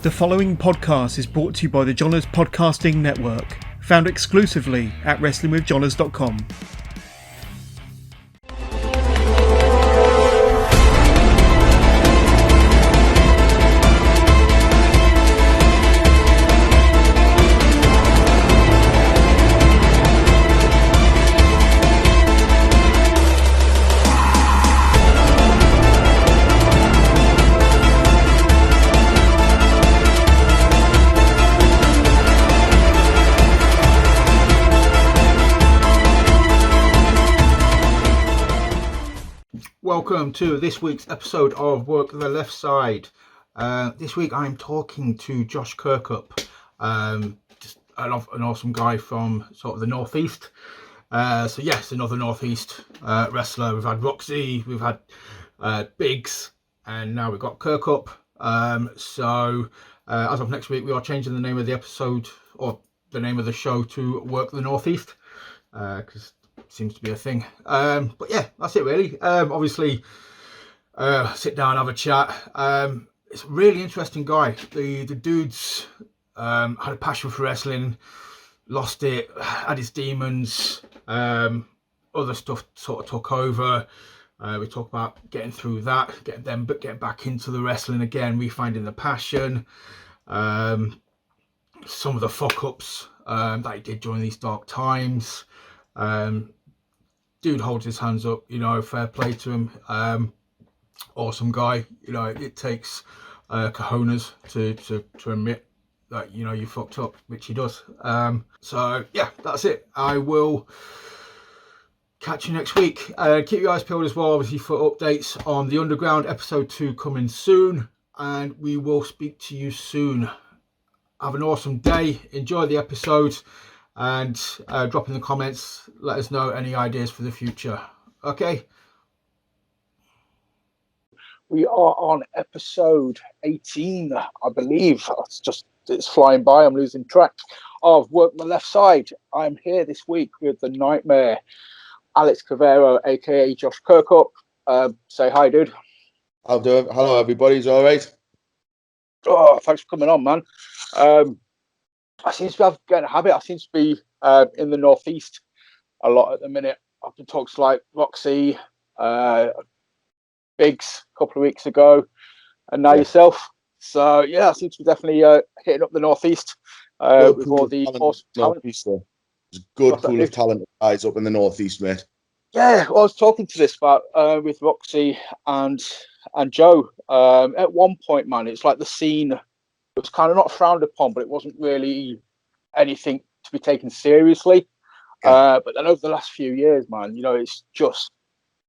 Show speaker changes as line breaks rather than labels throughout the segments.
The following podcast is brought to you by the Johners Podcasting Network, found exclusively at WrestlingWithJohners.com.
Welcome to this week's episode of Work the Left Side. This week I'm talking to Josh Kirkup, just an awesome guy from sort of the Northeast. So yes, another Northeast wrestler. We've had Roxy, we've had Biggs, and now we've got Kirkup. So as of next week, we are changing the name of the episode or the name of the show to Work the Northeast, because seems to be a thing. But yeah, that's it really. Obviously, sit down, have a chat. It's a really interesting guy. The dude's had a passion for wrestling, lost it, had his demons, other stuff sort of took over. We talk about getting through that, getting back into the wrestling again, refinding the passion. Some of the fuck ups that he did during these dark times. Dude holds his hands up, fair play to him. Awesome guy. It takes cojones to admit that, you fucked up, which he does. So yeah, that's it. I will catch you next week. Keep your eyes peeled as well, obviously, for updates on the Underground episode 2 coming soon, and we will speak to you soon. Have an awesome day. Enjoy the episode. And drop in the comments, let us know any ideas for the future. Okay.
We are on episode 18, I believe. It's flying by. I'm losing track of Work the Left Side. I'm here this week with the Nightmare, Alex Cavero, aka Josh Kirkup. Say hi, dude.
I'll do it. Hello, everybody's all right.
Oh, thanks for coming on, man. I seem to be getting a habit. I seem to be in the Northeast a lot at the minute. I've been talking to like Roxy, Biggs a couple of weeks ago, and now yourself. So yeah, I seem to be definitely hitting up the Northeast with all the awesome talent.
There's a good pool of talent guys up in the Northeast, mate.
Yeah, well, I was talking to this about with Roxy and Joe. At one point, man, it's like the scene. It was kind of not frowned upon, but it wasn't really anything to be taken seriously. But then over the last few years, man, it's just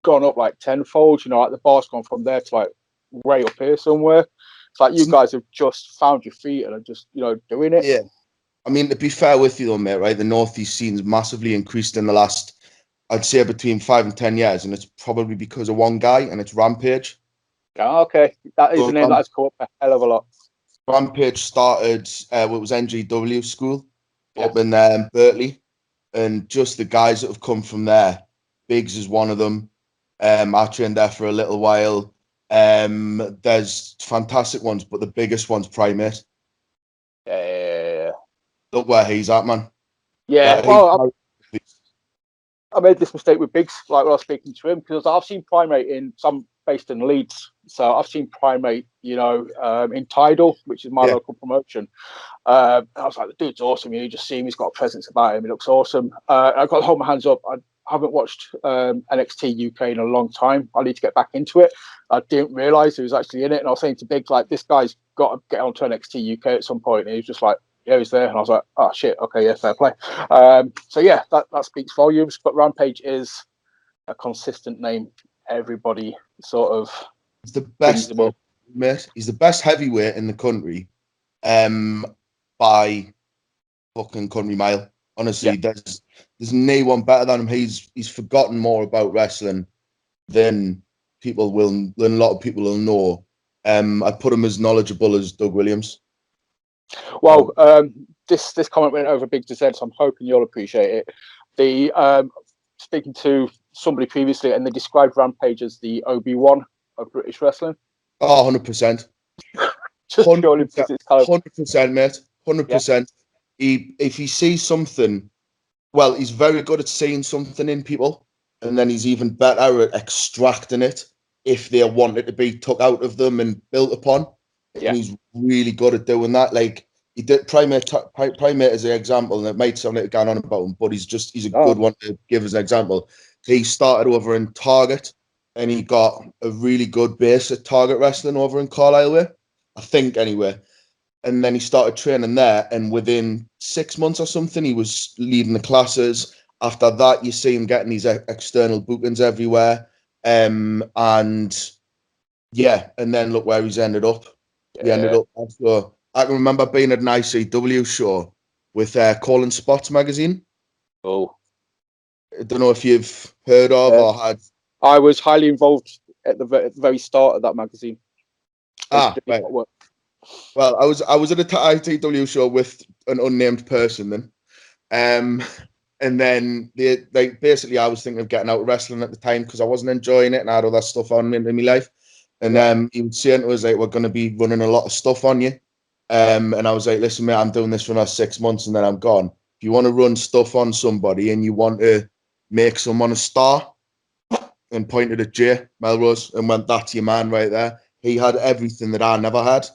gone up like tenfold. Like the bar's gone from there to like way up here somewhere. It's like you guys have just found your feet and are just, doing it.
Yeah. I mean, to be fair with you though, mate, right? The Northeast scene's massively increased in the last, I'd say, between 5 and 10 years. And it's probably because of one guy, and it's Rampage.
Oh, okay. That is a name that's come up a hell of a lot.
Rampage started what was NGW school up in Berkeley, and just the guys that have come from there. Biggs is one of them. I trained there for a little while. There's fantastic ones, but the biggest one's Primate.
Yeah.
Look where he's at, man.
Yeah, I made this mistake with Biggs, like when I was speaking to him, because I've seen Primate in some based in Leeds. So I've seen Primate, in Tidal, which is my local promotion. I was like, the dude's awesome. You just see him, he's got a presence about him. He looks awesome. I've got to hold my hands up. I haven't watched NXT UK in a long time. I need to get back into it. I didn't realise he was actually in it. And I was saying to Biggs, like, this guy's got to get onto NXT UK at some point. And he was just like, yeah, he's there. And I was like, oh, shit. Okay, yeah, fair play. So, yeah, that speaks volumes. But Rampage is a consistent name. Everybody sort of...
He's the best, mate. He's the best heavyweight in the country by fucking country mile. Honestly, there's no one better than him. He's forgotten more about wrestling than a lot of people will know. I put him as knowledgeable as Doug Williams.
Well, this comment went over Big to Z, so I'm hoping you'll appreciate it. Speaking to somebody previously, and they described Rampage as the Obi-Wan of British wrestling.
Oh, 100%.
just purely because it's kind of
100%, mate. 100%. If he sees something, well, he's very good at seeing something in people, and then he's even better at extracting it if they want it to be took out of them and built upon. And he's really good at doing that. Like he did Primate as an example, and it might sound like going on about him, but he's a good one to give as an example. He started over in Target, and he got a really good base at Target Wrestling over in Carlisle way, I think anyway. And then he started training there, and within 6 months or something, he was leading the classes. After that, you see him getting these external bookings everywhere. And then look where he's ended up. He ended up. So I can remember being at an ICW show with Colin Spots magazine.
Oh,
I don't know if you've heard of or had.
I was highly involved at the very start of that magazine.
Right. Well, I was at a ITW show with an unnamed person then, and then basically I was thinking of getting out of wrestling at the time because I wasn't enjoying it and I had other stuff on in my life. And he was saying to us like, we're going to be running a lot of stuff on you, and I was like, listen, mate, I'm doing this for another 6 months and then I'm gone. If you want to run stuff on somebody and you want to make someone a star, and pointed at Jay Melrose and went, that's your man right there. He had everything that I never had.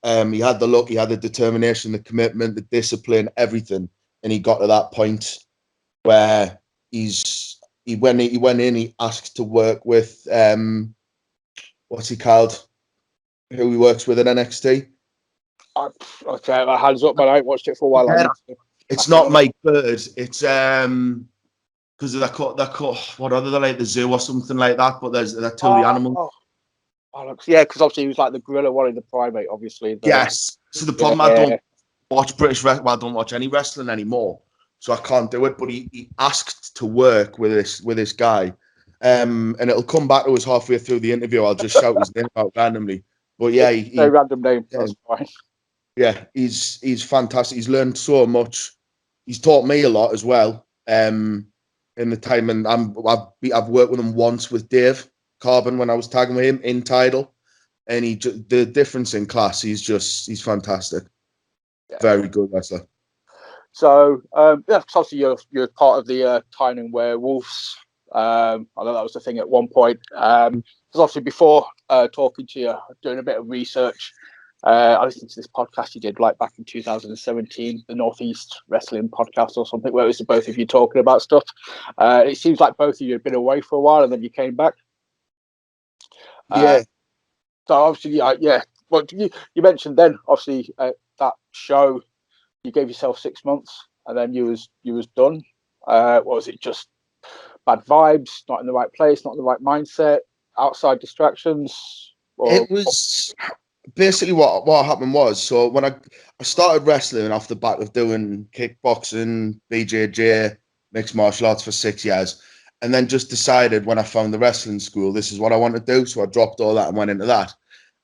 He had the look, he had the determination, the commitment, the discipline, everything. And he got to that point where he went in, he asked to work with what's he called? Who he works with at NXT.
Okay, my hands up, man. I ain't watched it for a while.
Yeah, it's not Mike Bird. It's because they're called what are they, like the zoo or something like that? But they're totally animals.
Yeah, because obviously he was like the gorilla one in the Primate, obviously.
Yes. So the problem, I don't watch British wrestling. Well, I don't watch any wrestling anymore, so I can't do it. But he asked to work with this guy, and it'll come back to us halfway through the interview. I'll just shout his name out randomly. But yeah,
no random name. That's fine.
Yeah, he's fantastic. He's learned so much. He's taught me a lot as well. In the time, and I've worked with him once with Dave Carbon when I was tagging with him in Tidal, and the difference in class, he's fantastic. Yeah. Very good wrestler.
So obviously you're part of the Tynan Werewolves. I know that was the thing at one point. Because obviously before talking to you, doing a bit of research, I listened to this podcast you did like back in 2017, the Northeast Wrestling Podcast or something, where it was the both of you talking about stuff. It seems like both of you had been away for a while and then you came back.
Yeah.
So obviously, Well, you mentioned then obviously that show, you gave yourself 6 months and then you was done. Was it just bad vibes, not in the right place, not in the right mindset, outside distractions?
It was. Basically, what happened was, so when I started wrestling off the back of doing kickboxing, BJJ, mixed martial arts for 6 years, and then just decided when I found the wrestling school, this is what I want to do. So I dropped all that and went into that.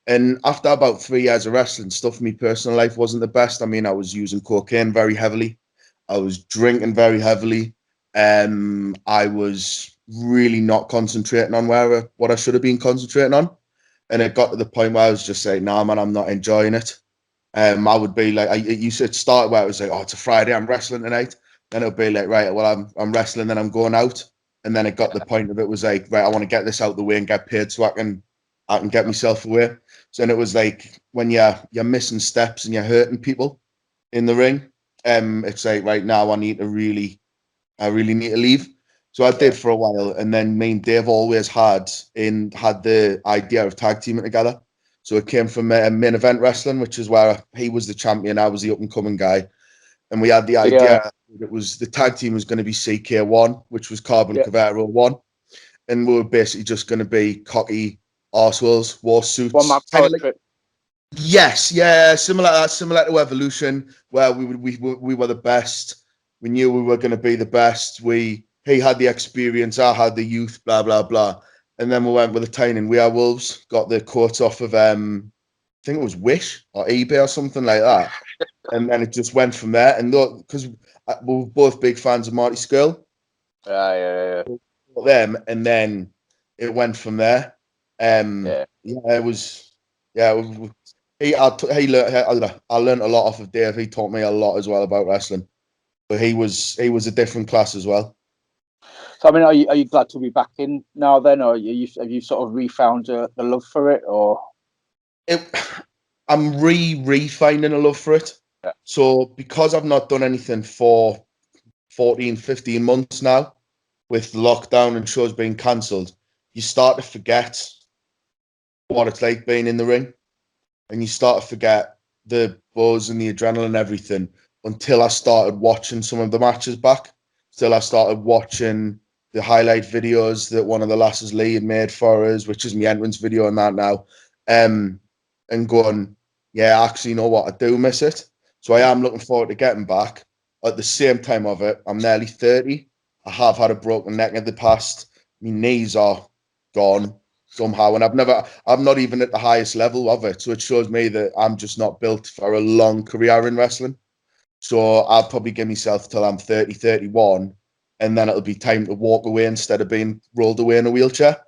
And after about 3 years of wrestling, stuff in my personal life wasn't the best. I mean, I was using cocaine very heavily. I was drinking very heavily. I was really not concentrating on what I should have been concentrating on. And it got to the point where I was just saying, nah, man, I'm not enjoying it. I would be like, it started where it was like, oh, it's a Friday, I'm wrestling tonight. Then it'll be like, right, well, I'm wrestling, then I'm going out. And then it got to the point of it was like, right, I want to get this out of the way and get paid so I can get myself away. So then it was like when you're missing steps and you're hurting people in the ring, it's like, right now I really need to leave. So I did for a while, and then me and Dave always had the idea of tag teaming together. So it came from main event wrestling, which is where he was the champion, I was the up and coming guy, and we had the idea that it was the tag team was going to be CK1, which was Carbon Cavero 1, and we were basically just going to be cocky arseholes, war suits.
One man power trip.
Yes, yeah, similar to Evolution, where we were the best. We knew we were going to be the best. He had the experience, I had the youth, blah, blah, blah. And then we went with the Tynan Werewolves, got the quotes off of, I think it was Wish or eBay or something like that. And then it just went from there. And because we were both big fans of Marty Skrull.
Yeah.
Them, and then it went from there. It was, I learned a lot off of Dave. He taught me a lot as well about wrestling. But he was a different class as well.
So I mean, are you glad to be back in now? Then, or have you sort of refound the love for it, or?
I'm re-finding a love for it.
Yeah.
So because I've not done anything for 14, 15 months now, with lockdown and shows being cancelled, you start to forget what it's like being in the ring, and you start to forget the buzz and the adrenaline and everything until I started watching some of the matches back. Till I started watching the highlight videos that one of the lasses Lee had made for us, which is my entrance video and that now, and going, yeah, actually, you know what, I do miss it. So I am looking forward to getting back. At the same time of it, I'm nearly 30. I have had a broken neck in the past. My knees are gone somehow, and I'm not even at the highest level of it. So it shows me that I'm just not built for a long career in wrestling. So I'll probably give myself till I'm 30, 31, and then it'll be time to walk away instead of being rolled away in a wheelchair.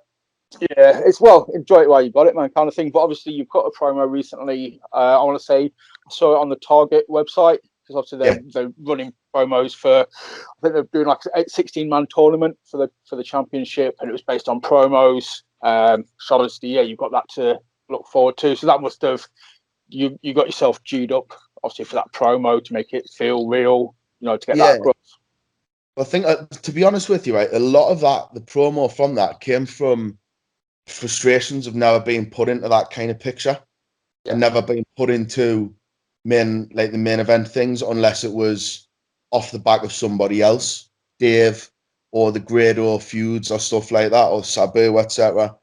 Yeah, it's well, enjoy it while you got it, man, kind of thing. But obviously, you've got a promo recently. I want to say I saw it on the Target website because obviously they're running promos for. I think they're doing like a 16-man tournament for the championship, and it was based on promos. So obviously, yeah, you've got that to look forward to. So that must have you got yourself queued up, obviously, for that promo to make it feel real. You know, to get that across.
I think, to be honest with you, right, a lot of that, the promo from that came from frustrations of never being put into that kind of picture and never being put into the main event things unless it was off the back of somebody else, Dave, or the Grado feuds or stuff like that, or Sabu, etc.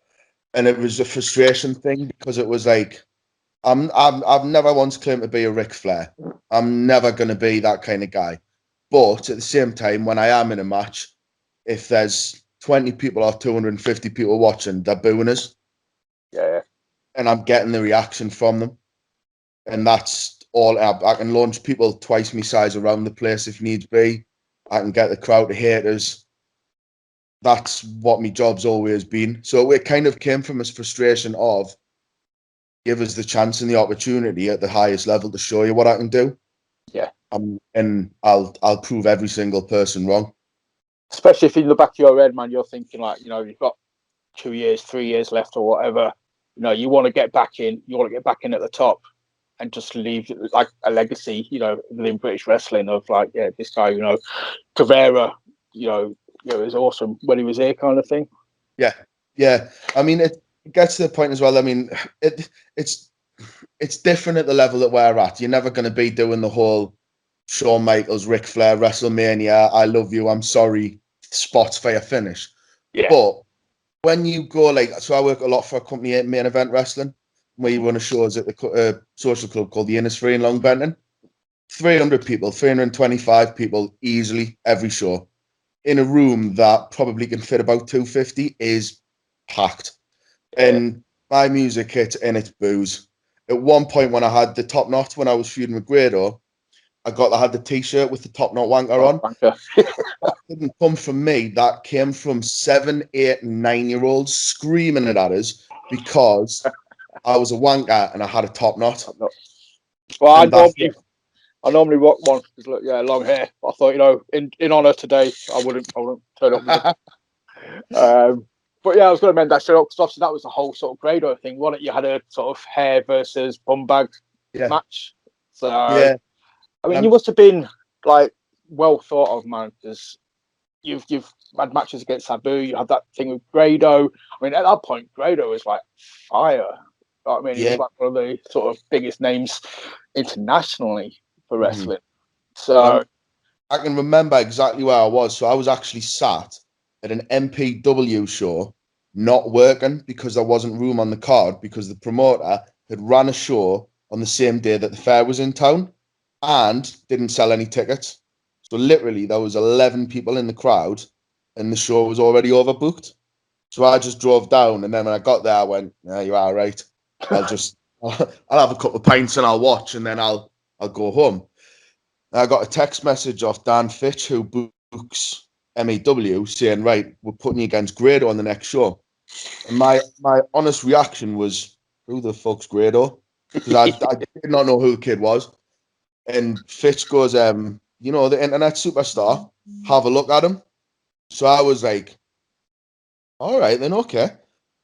And it was a frustration thing because it was like, I've never once claimed to be a Ric Flair. I'm never going to be that kind of guy. But at the same time, when I am in a match, if there's 20 people or 250 people watching, they're booing us.
Yeah.
And I'm getting the reaction from them. And that's all. I can launch people twice my size around the place if needs be. I can get the crowd to hate us. That's what my job's always been. So it kind of came from this frustration of give us the chance and the opportunity at the highest level to show you what I can do.
Yeah.
And I'll prove every single person wrong.
Especially if in the back of your head, man, you're thinking like, you know, you've got 2 years, 3 years left or whatever. You know, you want to get back in. You want to get back in at the top and just leave like a legacy, you know, within British wrestling of like, yeah, this guy, you know, Caveira, you know, it was awesome when he was here, kind of thing.
Yeah. I mean, it gets to the point as well. I mean, it's different at the level that we're at. You're never going to be doing the whole Shawn Michaels, Ric Flair, WrestleMania, I love you, I'm sorry, spots for your finish.
Yeah.
But when you go so I work a lot for a company, Main Event Wrestling. We run a shows at the social club called the Innisfree in Long Benton. 300 people, 325 people easily every show. In a room that probably can fit about 250 is packed. Yeah. And my music hits and it's booze. At one point when I had the top knot, when I was feuding with Grado, I had the t-shirt with the top knot wanker on. That didn't come from me. That came from 7, 8, and 9-year-olds screaming it at us because I was a wanker and I had a top knot.
Well, I normally rock one because look, yeah, long hair. I thought, you know, in honor today, I wouldn't turn up. But yeah, I was going to mention that show because obviously that was the whole sort of Grado thing, wasn't it? You had a sort of hair versus bum bag match. So yeah. I mean, you must have been like well thought of, man, because you've had matches against Sabu. You had that thing with Grado. I mean, at that point, Grado was like fire. I mean, he was like one of the sort of biggest names internationally for wrestling. So
I can remember exactly where I was. So I was actually sat at an MPW show, not working because there wasn't room on the card because the promoter had run a show on the same day that the fair was in town and didn't sell any tickets. So literally there was 11 people in the crowd and the show was already overbooked. So I just drove down, and then when I got there, I went, "Yeah, you are right. I'll have a couple of pints and I'll watch, and then I'll go home." And I got a text message off Dan Fitch, who books MEW, saying, "Right, we're putting you against Grado on the next show." And my honest reaction was, "Who the fuck's Grado?" because I did not know who the kid was. And Fitch goes, you know, the internet superstar, have a look at him. So I was like, all right, then, okay.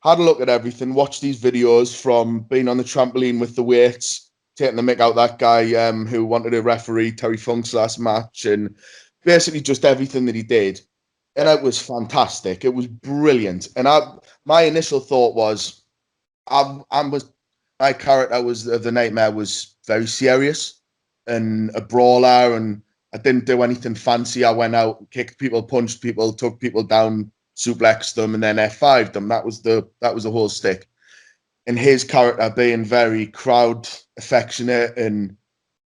Had a look at everything, watched these videos from being on the trampoline with the weights, taking the mick out that guy who wanted to referee Terry Funk's last match, and basically just everything that he did. And it was fantastic. It was brilliant. And my initial thought was, my character was the Nightmare was very serious and a brawler, and I didn't do anything fancy. I went out, kicked people, punched people, took people down, suplexed them, and then F5'd them. That was the whole stick. And his character being very crowd affectionate and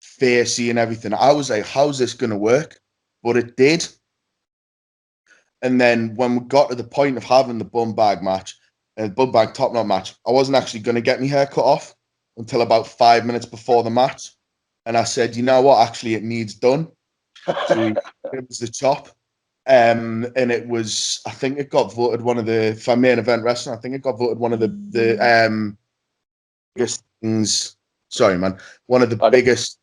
facey and everything, I was like, how's this going to work? But it did. And then when we got to the point of having the bum bag match, bum bag top knot match, I wasn't actually going to get my hair cut off until about 5 minutes before the match. And I said, you know what? Actually, it needs done. So it was the chop. And it was, I think it got voted one of the, for main event wrestling, I think it got voted one of the biggest things. Sorry, man. One of the biggest,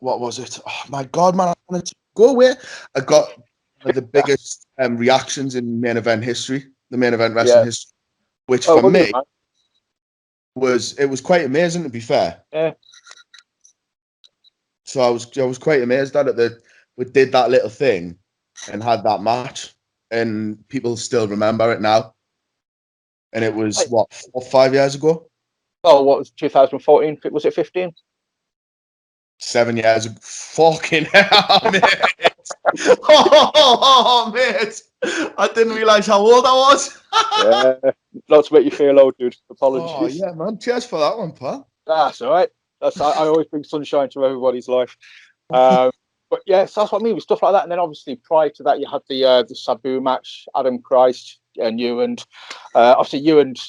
what was it? Oh, my God, man. I wanted to go away. I got one of the biggest reactions in main event history, the main event wrestling history, which for me it was quite amazing, to be fair.
Yeah.
So I was quite amazed at it that we did that little thing and had that match, and people still remember it now. And it was what, 4 or 5 years ago?
Oh, what was 2014? Was it 15?
7 years ago. Fucking hell, mate. Oh, mate. I didn't realise how old I was.
Yeah, not to make you feel old, dude. Apologies.
Oh, yeah, man. Cheers for that one, pal.
That's all right. I always bring sunshine to everybody's life. But yeah, so that's what I mean with stuff like that. And then obviously prior to that, you had the Sabu match, Adam Christ and you, and obviously you, and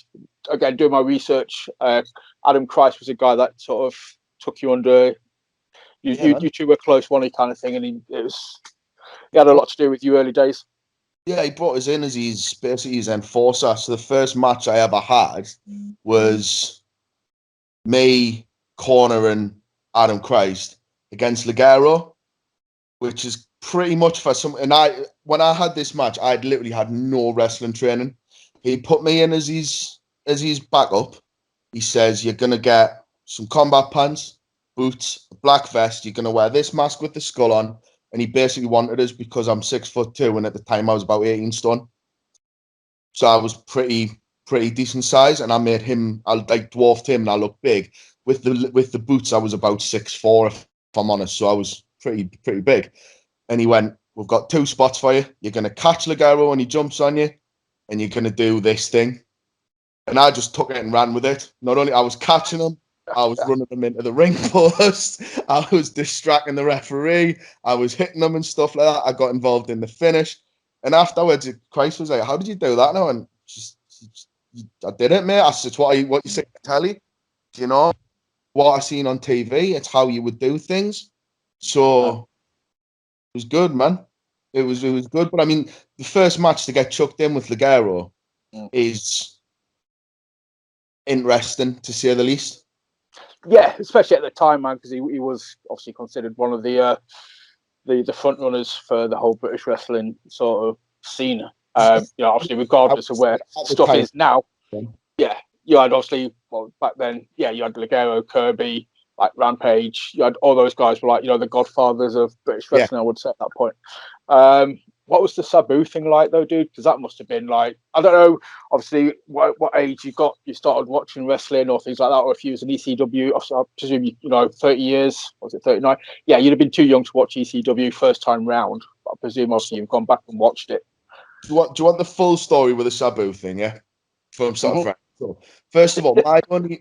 again doing my research, Adam Christ was a guy that sort of took you under. You two were close one kind of thing, and he had a lot to do with you early days.
Yeah, he brought us in as basically his enforcer. So the first match I ever had was me cornering Adam Christ against Ligero, which is pretty much for some. And when I had this match, I'd literally had no wrestling training. He put me in as his backup. He says, you're gonna get some combat pants, boots, a black vest. You're gonna wear this mask with the skull on. And he basically wanted us because I'm 6'2", and at the time I was about 18 stone. So I was pretty decent size, and I made him. I dwarfed him, and I looked big. With the boots, I was about 6'4", if I'm honest. So I was pretty big. And he went, "We've got 2 spots for you. You're gonna catch Ligero when he jumps on you, and you're gonna do this thing." And I just took it and ran with it. Not only I was catching him, I was running them into the ring post. I was distracting the referee. I was hitting them and stuff like that. I got involved in the finish. And afterwards, Christ was like, "How did you do that now?" And I did it, mate. I said, what you say to telly? You know, what I seen on TV, it's how you would do things. So it was good, man. It was good. But I mean, the first match to get chucked in with Ligero is interesting, to say the least.
Yeah, especially at the time, man, because he was obviously considered one of the front runners for the whole British wrestling sort of scene. You know, obviously, regardless of where stuff is now, yeah, you had obviously, well, back then, yeah, you had Ligero, Kirby, like Rampage. You had all those guys were like, you know, the godfathers of British wrestling, I would say at that point. What was the Sabu thing like, though, dude? Because that must have been like, I don't know, obviously, what age you started watching wrestling or things like that, or if you was an ECW, I presume, you know, 30 years, was it 39? Yeah, you'd have been too young to watch ECW first time round. But I presume, obviously, you've gone back and watched it.
Do you want the full story with the Sabu thing, yeah? From sort of so, first of all, my only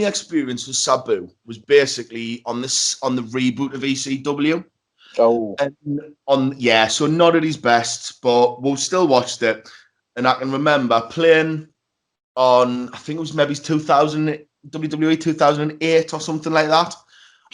experience with Sabu was basically on the reboot of ECW.
Oh,
And so not at his best, but we'll still watched it. And I can remember playing on, I think it was maybe WWE 2008 or something like that,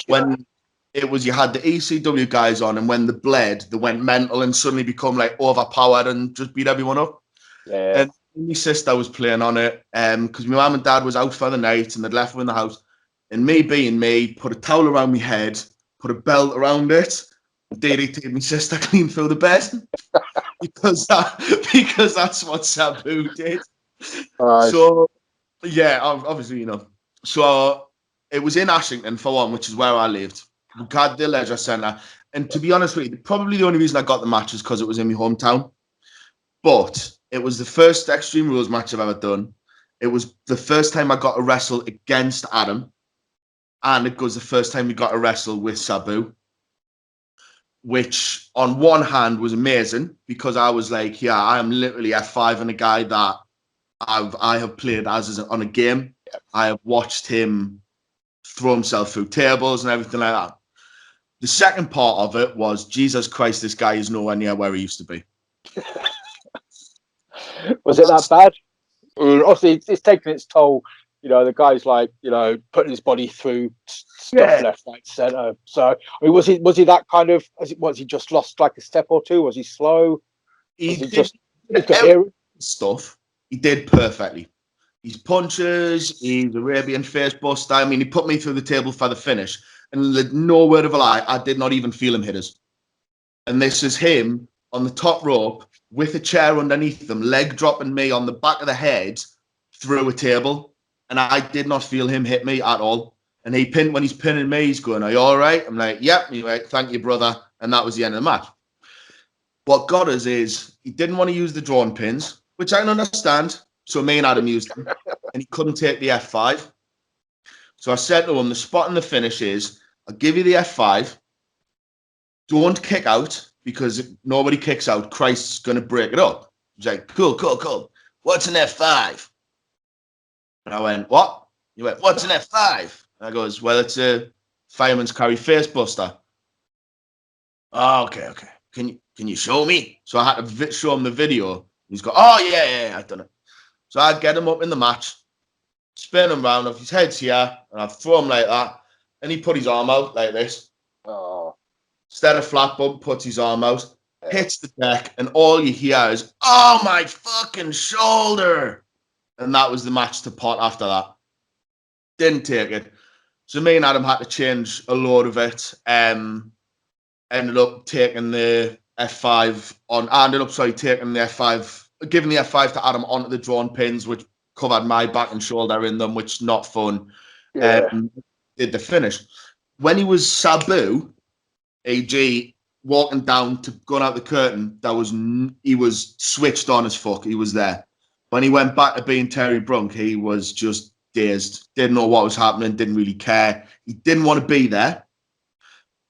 when it was, you had the ECW guys on, and when they bled, they went mental and suddenly become like overpowered and just beat everyone up.
Yeah.
And my sister was playing on it because my mum and dad was out for the night and they'd left her in the house. And me being me, put a towel around my head, put a belt around it, DDT'd my sister clean through the bed because that's what Sabu did. So, yeah, obviously, you know. So it was in Ashington, for one, which is where I lived. We had the leisure centre. And to be honest with you, probably the only reason I got the match is because it was in my hometown. But it was the first Extreme Rules match I've ever done. It was the first time I got to wrestle against Adam. And it was the first time we got to wrestle with Sabu. Which, on one hand, was amazing because I was like, yeah, I am literally F5 and a guy that I have played as on a game. I have watched him throw himself through tables and everything like that. The second part of it was, Jesus Christ, this guy is nowhere near where he used to be.
Was it that bad? Obviously, it's taking its toll. You know, the guy's like, you know, putting his body through stuff left, right, centre. So, I mean, was he that kind of? Was he just lost like a step or two? Was he slow?
He just stuff. He did perfectly. His punches, his Arabian face buster. I mean, he put me through the table for the finish. And no word of a lie, I did not even feel him hit us. And this is him on the top rope with a chair underneath them, leg dropping me on the back of the head through a table. And I did not feel him hit me at all. And when he's pinning me, he's going, "Are you all right?" I'm like, "Yep." He's like, "Thank you, brother." And that was the end of the match. What got us is he didn't want to use the drawn pins, which I can understand. So me and Adam used them, and he couldn't take the F5. So I said to him, the spot in the finish is, I'll give you the F5. Don't kick out, because if nobody kicks out, Christ's going to break it up. He's like, cool. What's an F5? And I went, what? He went, what's an F5? And I goes, well, it's a fireman's carry face buster. Oh, okay. Can you show me? So I had to show him the video. He's got, oh, yeah, I've done it. So I get him up in the match, spin him round, if his head's here, and I throw him like that, and he put his arm out like this.
Oh.
Instead of flat bump, puts his arm out, hits the deck, and all you hear is, oh, my fucking shoulder. And that was the match to pot after that. Didn't take it. So me and Adam had to change a load of it. Ended up taking the F5 on. I ended up, taking the F5, giving the F5 to Adam onto the drawn pins, which covered my back and shoulder in them, which not fun.
Yeah.
Did the finish. When he was Sabu, AG, walking down to going out the curtain, he was switched on as fuck. He was there. When he went back to being Terry Brunk, he was just dazed. Didn't know what was happening, didn't really care. He didn't want to be there.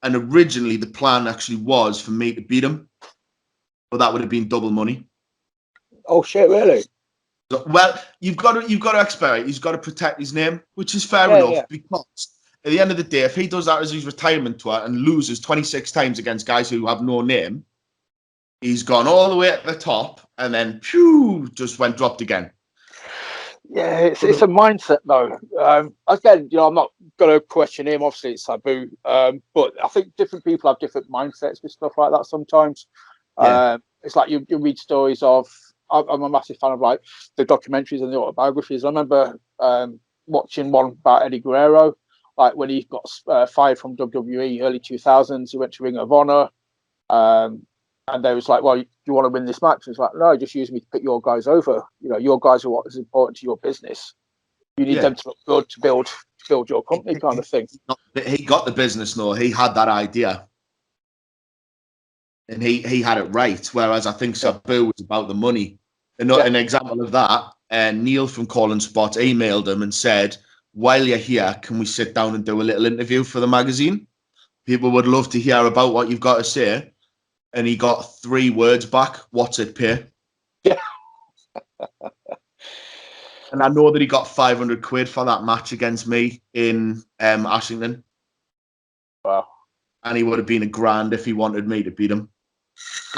And originally the plan actually was for me to beat him. But that would have been double money.
Oh shit, really?
So, well, you've got to expect. He's got to protect his name, which is fair enough, because at the end of the day, if he does that as his retirement tour and loses 26 times against guys who have no name, he's gone all the way at the top and then just went dropped again.
Yeah, it's a mindset though. Again, I'm not going to question him. Obviously, it's Sabu, but I think different people have different mindsets with stuff like that. Sometimes, it's like you read stories of. I'm a massive fan of like the documentaries and the autobiographies. I remember watching one about Eddie Guerrero, like when he got fired from WWE early 2000s. He went to Ring of Honor, and they was like, "Well, you want to win this match?" It's like, "No, just use me to put your guys over. Your guys are what is important to your business. You need them to look good to build your company, kind of thing."
He got the business, though. He had that idea. And he had it right, whereas I think Sabu was about the money. An example of that, Neil from Calling Spot emailed him and said, while you're here, can we sit down and do a little interview for the magazine? People would love to hear about what you've got to say. And he got 3 words back, what's it pay?
Yeah.
And I know that he got 500 quid for that match against me in Ashington.
Wow.
And he would have been $1,000 if he wanted me to beat him.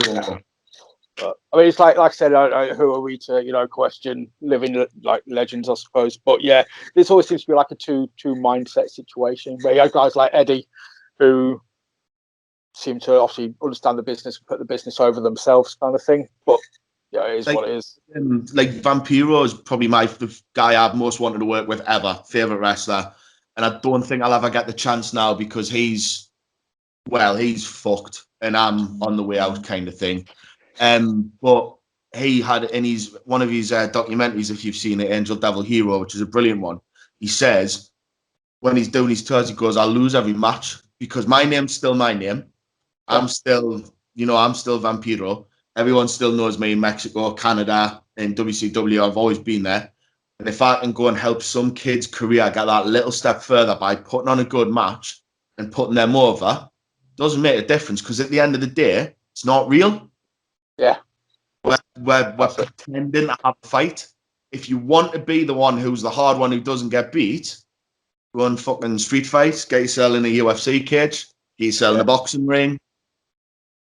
Yeah. But, I mean, it's like I said, who are we to, question living like legends, I suppose. But yeah, this always seems to be like a two mindset situation where you have guys like Eddie who seem to obviously understand the business and put the business over themselves, kind of thing. But Yeah, it is
Like,
what it is.
Like Vampiro is probably the guy I've most wanted to work with ever, favorite wrestler, and I don't think I'll ever get the chance now because he's fucked, and I'm on the way out, kind of thing. But he had in one of his documentaries, if you've seen it, Angel Devil Hero, which is a brilliant one. He says when he's doing his tours, he goes, "I'll lose every match because my name's still my name. I'm still Vampiro. Everyone still knows me in Mexico, Canada, in WCW. I've always been there. And if I can go and help some kid's career get that little step further by putting on a good match and putting them over, doesn't make a difference because at the end of the day, it's not real.
Yeah.
We're pretending to have a fight. If you want to be the one who's the hard one who doesn't get beat, go and fucking street fight, get yourself in a UFC cage, get yourself in a boxing ring,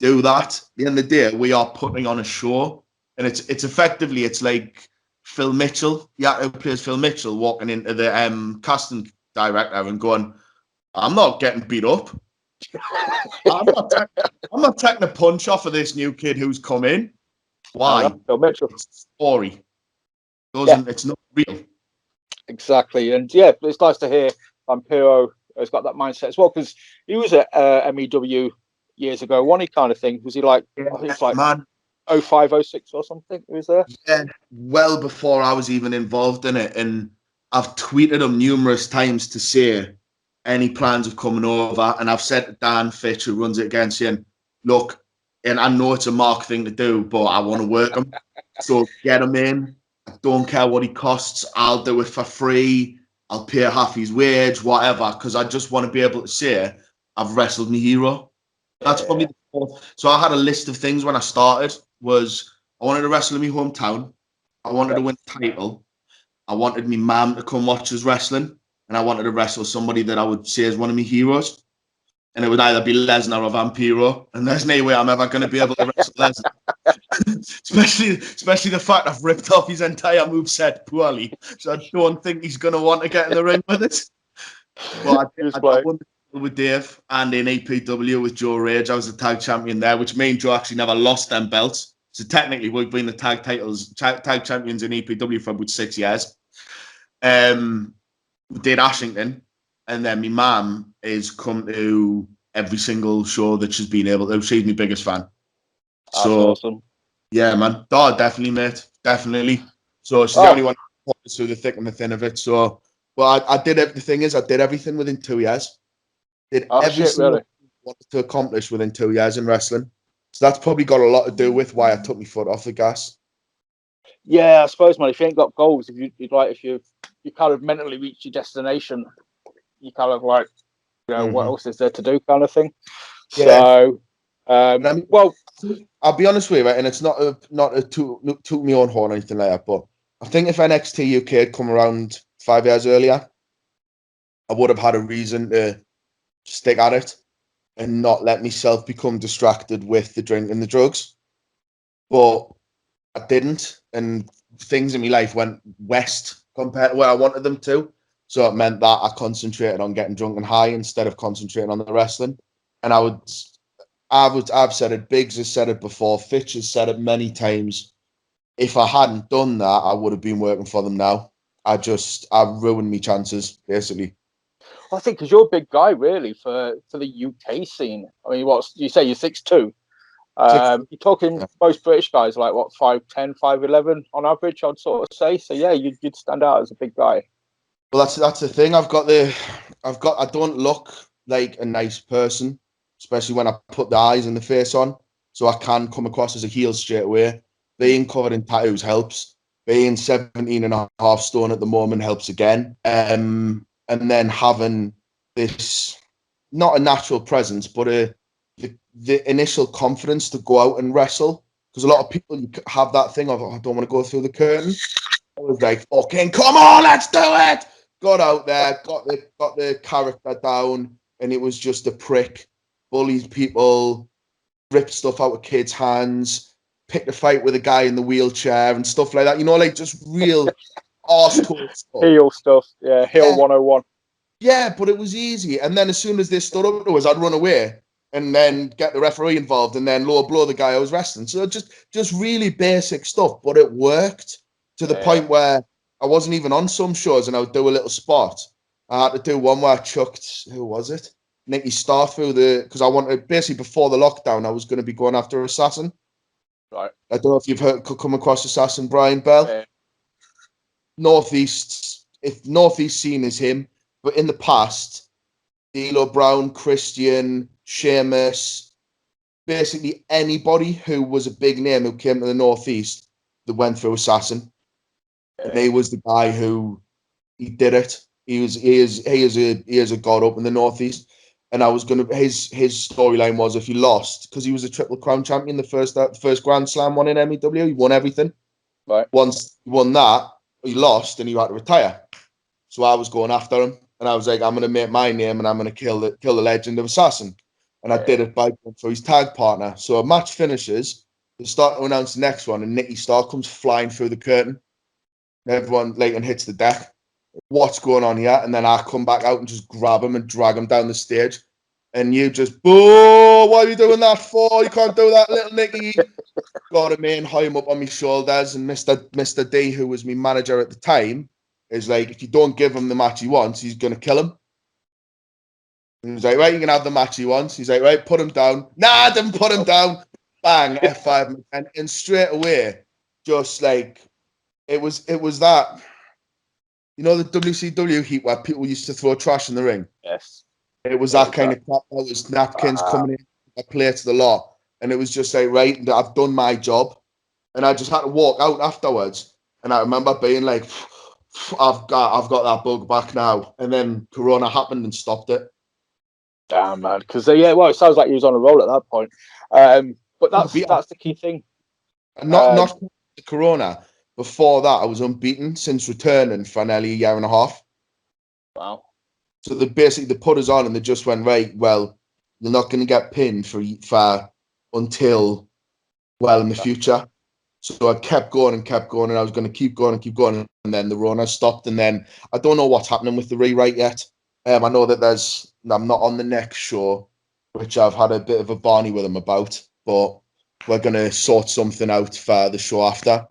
do that. At the end of the day, we are putting on a show. And it's effectively, it's like Phil Mitchell, who plays Phil Mitchell, walking into the casting director and going, "I'm not getting beat up. I'm not taking a punch off of this new kid who's come in." Why?
Phil Mitchell.
It's a story. It's not real.
Exactly. And yeah, it's nice to hear Vampiro has got that mindset as well, because he was at MEW years ago, wasn't he, kind of thing? Was he like, I think it's like
man,
05, 06 or something? He was there?
Yeah, well before I was even involved in it. And I've tweeted him numerous times to say any plans of coming over. And I've said to Dan Fitch, who runs it again, saying, "Look, and I know it's a Mark thing to do, but I want to work him. So get him in. I don't care what he costs. I'll do it for free. I'll pay half his wage, whatever, because I just want to be able to say I've wrestled my hero." That's probably the fourth. So I had a list of things when I started. Was I wanted to wrestle in my hometown. I wanted to win the title. I wanted my mum to come watch us wrestling. And I wanted to wrestle somebody that I would say is one of my heroes. And it would either be Lesnar or Vampiro. And there's no way I'm ever going to be able to wrestle Lesnar. especially the fact I've ripped off his entire moveset poorly. So I don't think he's going to want to get in the ring with it. But I won the title with Dave, and in EPW with Joe Rage. I was the tag champion there, which me and Joe actually never lost them belts. So technically, we've been the tag champions in EPW for about 6 years. We did Ashington, and then my mum is come to every single show that she's been able to. She's my biggest fan.
That's awesome.
Yeah, man. Oh, definitely, mate. Definitely. So she's the only one who put through the thick and the thin of it. So, well, I did. The thing is, I did everything within 2 years. Did everything I wanted to accomplish within 2 years in wrestling. So that's probably got a lot to do with why I took my foot off the gas.
Yeah, I suppose, man. If you ain't got goals, if you kind of mentally reach your destination, you kind of like, what else is there to do, kind of thing. Yeah. So, well,
I'll be honest with you, right, and it's not a toot me own horn or anything like that, but I think if NXT UK had come around 5 years earlier, I would have had a reason to stick at it and not let myself become distracted with the drink and the drugs. But I didn't, and things in my life went west compared to where I wanted them to. So it meant that I concentrated on getting drunk and high instead of concentrating on the wrestling. And I've said it, Biggs has said it before, Fitch has said it many times. If I hadn't done that, I would have been working for them now. I ruined my chances, basically.
I think because you're a big guy, really, for the UK scene. I mean, you say you're 6'2". You're talking most British guys like what, 5'10", 5'11" on average, I'd sort of say. So yeah, you'd stand out as a big guy.
Well, that's the thing. I don't look like a nice person, especially when I put the eyes and the face on. So I can come across as a heel straight away. Being covered in tattoos helps. Being 17.5 stone at the moment helps again. And then having this, not a natural presence, but the initial confidence to go out and wrestle. Because a lot of people have that thing of, I don't want to go through the curtain. I was like, fucking come on, let's do it. Got out there, got the character down, and it was just a prick. Bullied people, ripped stuff out of kids' hands, picked a fight with a guy in the wheelchair and stuff like that. Like just real arse-talk stuff.
Heel stuff, yeah, heel 101.
Yeah, but it was easy. And then as soon as they stood up to us, I'd run away. and then get the referee involved, and then lower blow the guy I was wrestling. So just really basic stuff, but it worked to the point where I wasn't even on some shows, and I would do a little spot. I had to do one where I chucked, who was it? Nikki Starr through because I wanted, basically before the lockdown, I was going to be going after Assassin.
Right.
I don't know if you've come across Assassin Brian Bell. Northeast scene is him, but in the past, D'Lo Brown, Christian, Sheamus, basically anybody who was a big name who came to the Northeast that went through Assassin. And he was the guy who he did it. He is a god up in the Northeast. And I was gonna his storyline was if he lost, because he was a Triple Crown champion, the first Grand Slam one in MEW, he won everything.
Right.
Once he won that, he lost and he had to retire. So I was going after him, and I was like, I'm gonna make my name and I'm gonna kill the legend of Assassin. And I did it by going for his tag partner. So a match finishes, they start to announce the next one, and Nikki Starr comes flying through the curtain. Everyone and hits the deck. What's going on here? And then I come back out and just grab him and drag him down the stage. And you just, boo, what are you doing that for? You can't do that, little Nicky. Got him in, high him up on my shoulders. And Mr. D, who was my manager at the time, is like, if you don't give him the match he wants, he's going to kill him. And he was like, right, you can have the match he wants. He's like, right, put him down. Nah, I didn't put him down. Bang, F5. And straight away, just like, it was that. You know the WCW heat where people used to throw trash in the ring?
Yes.
It was that kind of crap. That was napkins coming in, plates, the lot. And it was just like, right, I've done my job. And I just had to walk out afterwards. And I remember being like, I've got that bug back now. And then Corona happened and stopped it.
Damn, man. Because, it sounds like he was on a roll at that point. But that's the key thing.
Not Corona. Before that, I was unbeaten since returning for nearly a year and a half.
Wow.
So they put us on and they just went, right, well, you're not going to get pinned for until well in the future. So I kept going and I was going to keep going. And then the Rona stopped. And then I don't know what's happening with the rewrite yet. I know that I'm not on the next show, which I've had a bit of a barney with them about, but we're going to sort something out for the show after.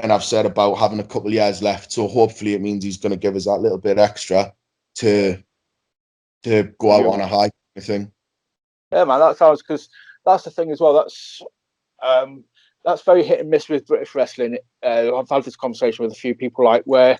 And I've said about having a couple of years left. So hopefully it means he's going to give us that little bit extra to go out on a high, I think.
Yeah, man, that sounds, because that's the thing as well. That's very hit and miss with British wrestling. I've had this conversation with a few people, like where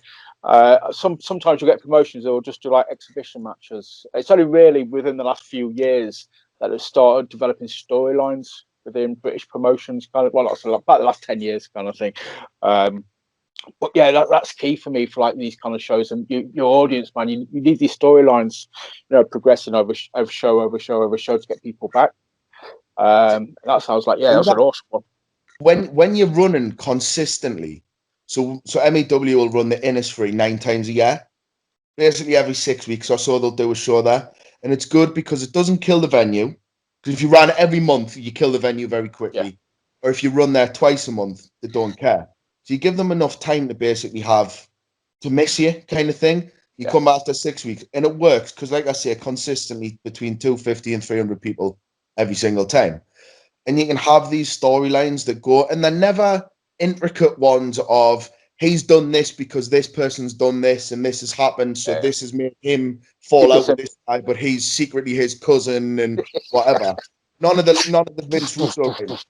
sometimes you'll get promotions that will just do like exhibition matches. It's only really within the last few years that have started developing storylines within British promotions, kind of, well, that's about the last 10 years kind of thing. But yeah, that's key for me for like these kind of shows, and your audience, man, you need these storylines, progressing over show to get people back. That sounds like, that was an awesome one.
When you're running consistently, so MEW will run the Innisfree 9 times a year, basically every 6 weeks or so they'll do a show there, and it's good because it doesn't kill the venue. Because if you ran every month, you kill the venue very quickly. Yeah. Or if you run there twice a month, they don't care. So you give them enough time to basically to miss you, kind of thing. You come after 6 weeks, and it works because, like I say, consistently between 250 and 300 people every single time. And you can have these storylines that go, and they're never intricate ones of, he's done this because this person's done this and this has happened, so this has made him fall out with this guy, but he's secretly his cousin and whatever. None of the Vince Russo things.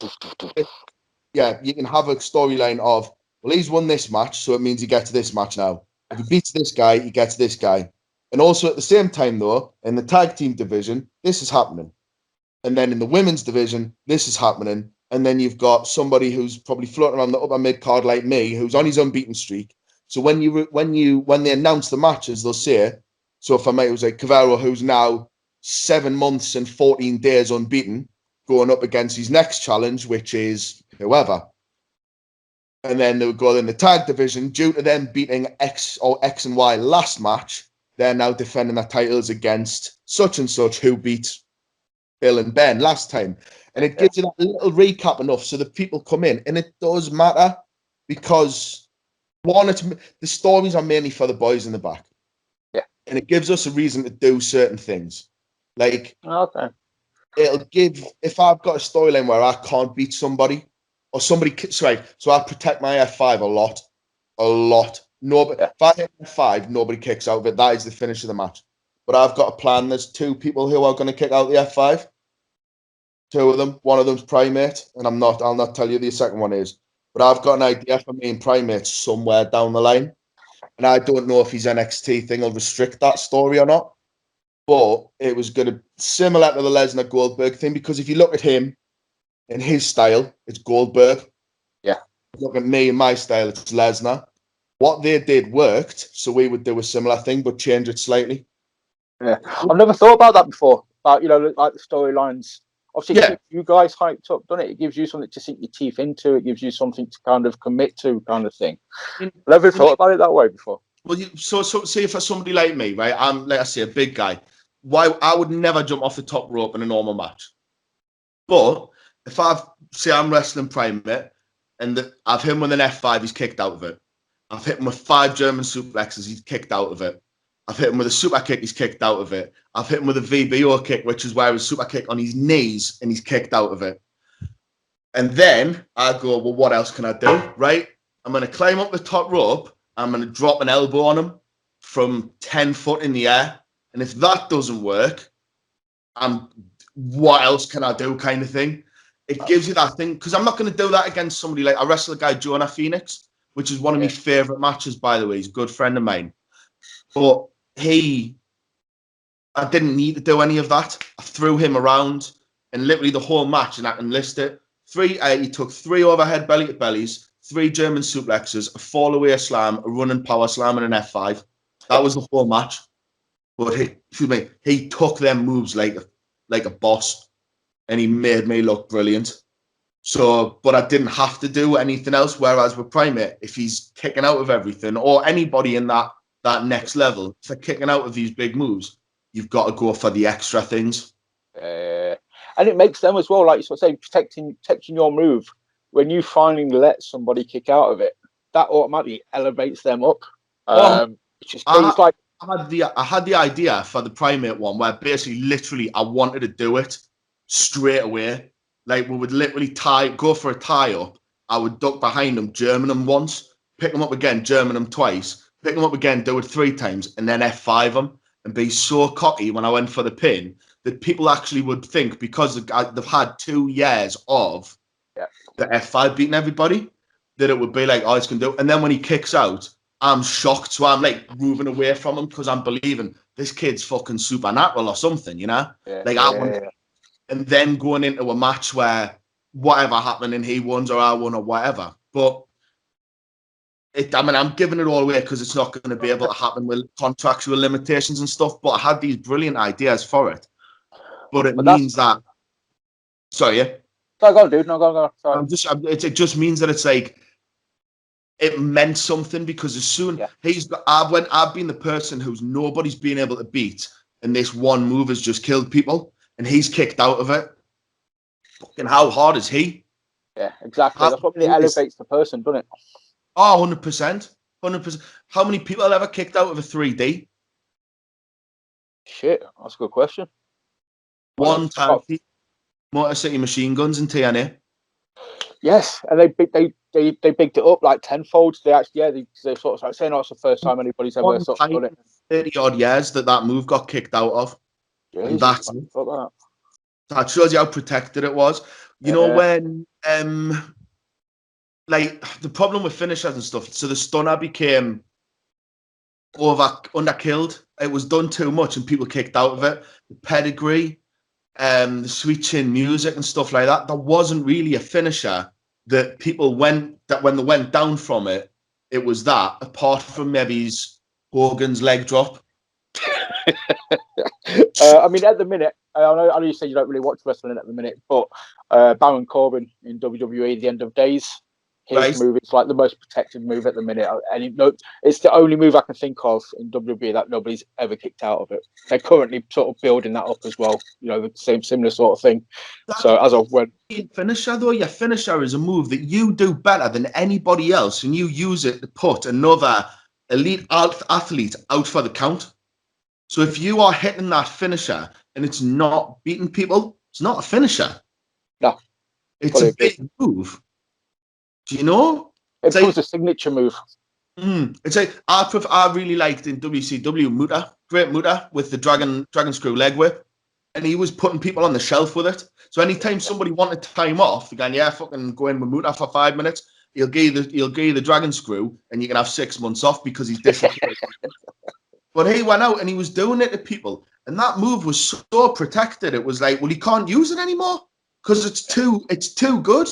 Yeah, you can have a storyline of, well, he's won this match, so it means he gets this match now. If he beats this guy, he gets this guy. And also at the same time, though, in the tag team division, this is happening. And then in the women's division, this is happening. And then you've got somebody who's probably floating around the upper mid card like me, who's on his unbeaten streak. So when they announce the matches, they'll say, so for me, it was like Cavero, who's now 7 months and 14 days unbeaten, going up against his next challenge, which is whoever. And then they would go in the tag division, due to them beating X and Y last match, they're now defending their titles against such and such who beat Bill and Ben last time. And it gives you that little recap enough so that people come in. And it does matter because, the stories are mainly for the boys in the back.
Yeah.
And it gives us a reason to do certain things. Like, it'll give, if I've got a storyline where I can't beat somebody, or somebody, sorry, so I protect my F5 a lot. Nobody, if I hit F5, nobody kicks out of it. That is the finish of the match. But I've got a plan. There's 2 people who are going to kick out the F5. 2 of them. One of them's Primate, and I'll not tell you the second one is. But I've got an idea for me and Primate somewhere down the line. And I don't know if his NXT thing will restrict that story or not. But it was going to similar to the Lesnar Goldberg thing, because if you look at him and his style, it's Goldberg.
Yeah.
Look at me and my style, it's Lesnar. What they did worked, so we would do a similar thing, but change it slightly.
Yeah, I've never thought about that before. About, you know, like the storylines. Obviously, it keeps you guys hyped up, doesn't it? It gives you something to sink your teeth into. It gives you something to kind of commit to, kind of thing. I've never thought about it that way before.
Well, so say for somebody like me, right? I'm, like I say, a big guy. Why I would never jump off the top rope in a normal match. But if I'm wrestling Primate and I've hit him with an F5, he's kicked out of it. I've hit him with 5 German suplexes, he's kicked out of it. I've hit him with a super kick, he's kicked out of it. I've hit him with a VBO kick, which is where his super kick on his knees, and he's kicked out of it. And then I go, well, what else can I do? Right? I'm going to climb up the top rope. I'm going to drop an elbow on him from 10 foot in the air. And if that doesn't work, what else can I do, kind of thing? It gives you that thing, because I'm not going to do that against somebody like, I wrestle a guy, Jonah Phoenix, which is one of my favourite matches, by the way. He's a good friend of mine. But I didn't need to do any of that. I threw him around, and literally the whole match, and I can list it. He took 3 overhead belly to bellies, 3 German suplexes, a fall away slam, a running power slam, and an F5. That was the whole match. But he took them moves like a boss, and he made me look brilliant. So, but I didn't have to do anything else. Whereas with Primate, if he's kicking out of everything, or anybody in that next level, if they're kicking out of these big moves, you've got to go for the extra things.
And it makes them as well, like you sort of say, protecting your move. When you finally let somebody kick out of it, that automatically elevates them up. Which is like
I had the idea for the Primate one where basically, literally, I wanted to do it straight away. Like, we would literally go for a tie up. I would duck behind him, German him once, pick him up again, German him twice, pick him up again, do it 3 times, and then F5 him, and be so cocky when I went for the pin that people actually would think, because they've had 2 years of the F5 beating everybody, that it would be like, oh, it's going to do. And then when he kicks out, I'm shocked. So I'm like moving away from him because I'm believing this kid's fucking supernatural or something, you know? And then going into a match where whatever happened and he won or I won or whatever. But I'm giving it all away because it's not going to be able to happen with contractual limitations and stuff. But I had these brilliant ideas for it. But it means that. Sorry, yeah.
No, go on, dude. No, go on. Sorry.
It just means that it's like it meant something, because as soon I've been the person who's nobody's been able to beat, and this one move has just killed people, and he's kicked out of it. Fucking how hard is he?
Yeah, exactly. That's what really elevates the person, doesn't it?
Oh, 100%. 100%. How many people have ever kicked out of a 3D?
Shit, that's a good question.
One time, Motor City Machine Guns in TNA.
Yes, and they bigged it up like tenfold. They actually, they sort of like saying, "Oh, it's the first time anybody's ever sort of done it."
30 odd years that move got kicked out of.
Jeez,
that shows you how protected it was. You know, when like the problem with finishers and stuff. So the stunner became underkilled. It was done too much, and people kicked out of it. The pedigree. The sweet chin music and stuff like that. There wasn't really a finisher that people when they went down from it, it was that, apart from maybe Hogan's leg drop.
I mean, at the minute, I know you said you don't really watch wrestling at the minute, but Baron Corbin in WWE, The End of Days, his move is like the most protected move at the minute, and it's the only move I can think of in WWE that nobody's ever kicked out of it. They're currently sort of building that up as well, you know, the similar sort of thing. So as of when
finisher though, your finisher is a move that you do better than anybody else, and you use it to put another elite athlete out for the count. So if you are hitting that finisher and it's not beating people, It's not a finisher.
No,
It's
fully
a
agree.
big move. Do you know?
It
It's
becomes
like,
a signature move.
it's like I really liked in WCW Muta, great Muta with the dragon screw leg whip, and he was putting people on the shelf with it. So anytime somebody wanted time off, they're going, yeah, fucking go in with Muta for 5 minutes. He'll give you the dragon screw, and you can have 6 months off because he's disappeared. But he went out and he was doing it to people, and that move was so protected. It was like, well, he can't use it anymore because it's too good.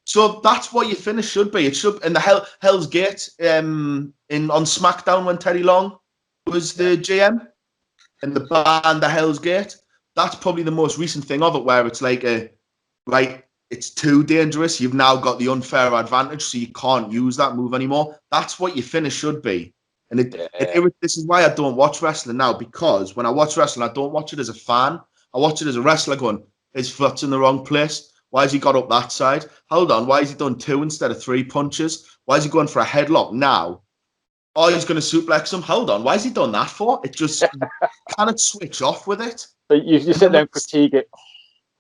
So that's what your finish should be. It should in the Hell's Gate on SmackDown when Teddy Long was the GM and the band the Hell's Gate. That's probably the most recent thing of it, where it's like it's too dangerous. You've now got the unfair advantage, so you can't use that move anymore. That's what your finish should be. And this is why I don't watch wrestling now, because when I watch wrestling, I don't watch it as a fan. I watch it as a wrestler going, his foot's in the wrong place. Why has he got up that side? Hold on, why has he done 2 instead of 3 punches? Why is he going for a headlock now? Oh, he's going to suplex him. Hold on, why has he done that for? It just cannot switch off with it.
But you sit there and critique it.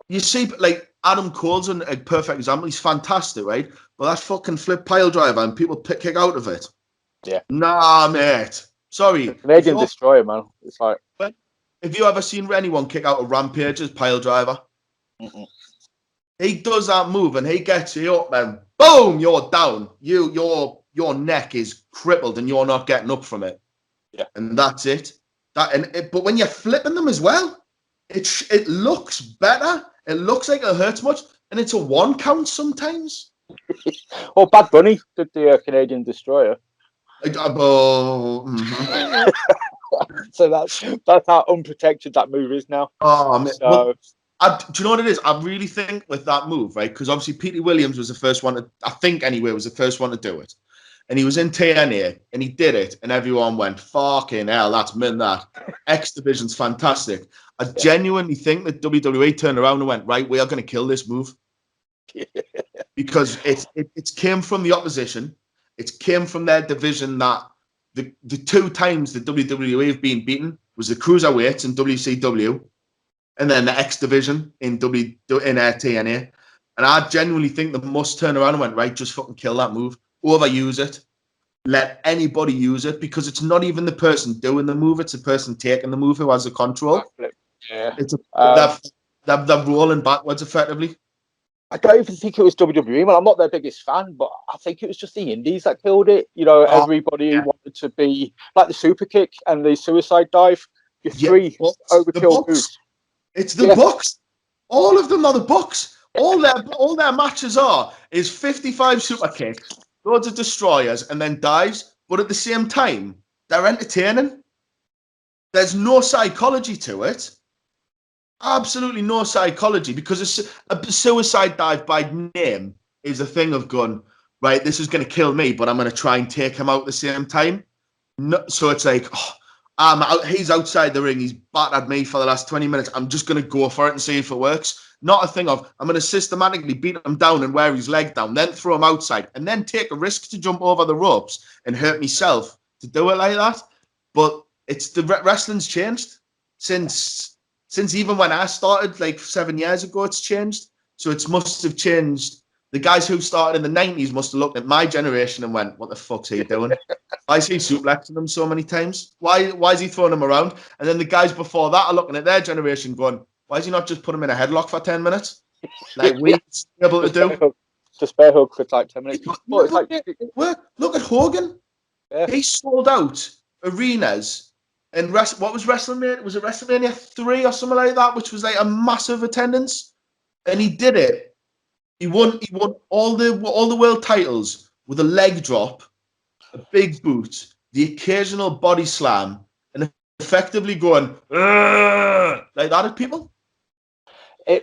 You see, like Adam Cole's a perfect example. He's fantastic, right? But that fucking flip pile driver and people kick out of it.
Yeah.
Nah, mate. Sorry.
Canadian Destroyer, man. It's like.
Have you ever seen anyone kick out a Rampage's pile driver?
Mm-mm.
He does that move and he gets you up and boom, you're down. Your neck is crippled and you're not getting up from it.
Yeah.
And that's it. But when you're flipping them as well, it looks better. It looks like it hurts much, and it's a 1 count sometimes.
Well, Bad Bunny did the Canadian Destroyer. So that's how unprotected that move is now.
Oh, man.
So,
well, do you know what it is? I really think with that move, right? Because obviously Petey Williams was the first one I think anyway, was the first one to do it. And he was in TNA and he did it, and everyone went, fucking hell, that's min that. X Division's fantastic. I genuinely think that WWE turned around and went, right, we are going to kill this move. Because it came from the opposition. It came from their division that the 2 times the WWE have been beaten was the Cruiserweights in WCW and then the X Division in TNA. And I genuinely think they must turn around and went, right, just fucking kill that move. Overuse it. Let anybody use it, because it's not even the person doing the move, it's the person taking the move who has the control.
Yeah.
They're rolling backwards effectively.
I don't even think it was WWE. Well, I'm not their biggest fan, but I think it was just the indies that killed it. You know, everybody wanted to be like the super kick and the suicide dive. Your 3 overkill moves.
It's the Bucks. All of them are the Bucks. All their matches is 55 super kicks, loads of destroyers, and then dives. But at the same time, they're entertaining. There's no psychology to it. Absolutely no psychology, because a suicide dive by name is a thing of going, right, this is going to kill me, but I'm going to try and take him out at the same time. No, so it's like, he's outside the ring, he's battered me for the last 20 minutes, I'm just going to go for it and see if it works. Not a thing of, I'm going to systematically beat him down and wear his leg down, then throw him outside, and then take a risk to jump over the ropes and hurt myself to do it like that. But it's the wrestling's changed since even when I started like 7 years ago. It's changed. So it must have changed. The guys who started in the 90s must have looked at my generation and went, what the fuck's he doing? Why is he suplexing them so many times? Why is he throwing them around? And then the guys before that are looking at their generation going, why is he not just put him in a headlock for 10 minutes? Like we able to do.
Just bear hug for like 10 minutes.
Look at Hogan. Yeah. He sold out arenas. And what was WrestleMania? Was it WrestleMania 3 or something like that, which was like a massive attendance? And he did it. He won all the world titles with a leg drop, a big boot, the occasional body slam, and effectively going like that at people.
I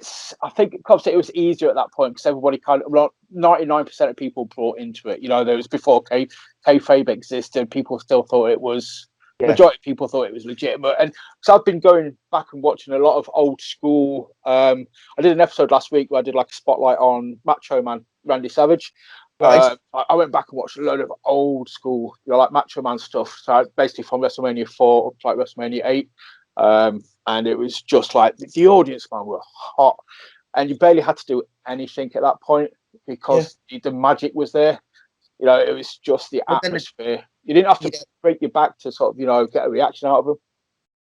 think obviously it was easier at that point because everybody 99% of people brought into it. You know, there was before kayfabe existed, people still thought it was. Yeah. Majority of people thought it was legitimate, and so I've been going back and watching a lot of old school. I did an episode last week where I did like a spotlight on Macho Man Randy Savage. I went back and watched a load of old school, like Macho Man stuff. So basically from WrestleMania 4 up to like WrestleMania 8. And it was just like the audience, man, were hot, and you barely had to do anything at that point because the magic was there. You know, it was just the atmosphere. You didn't have to break your back to sort of, get a reaction out of them.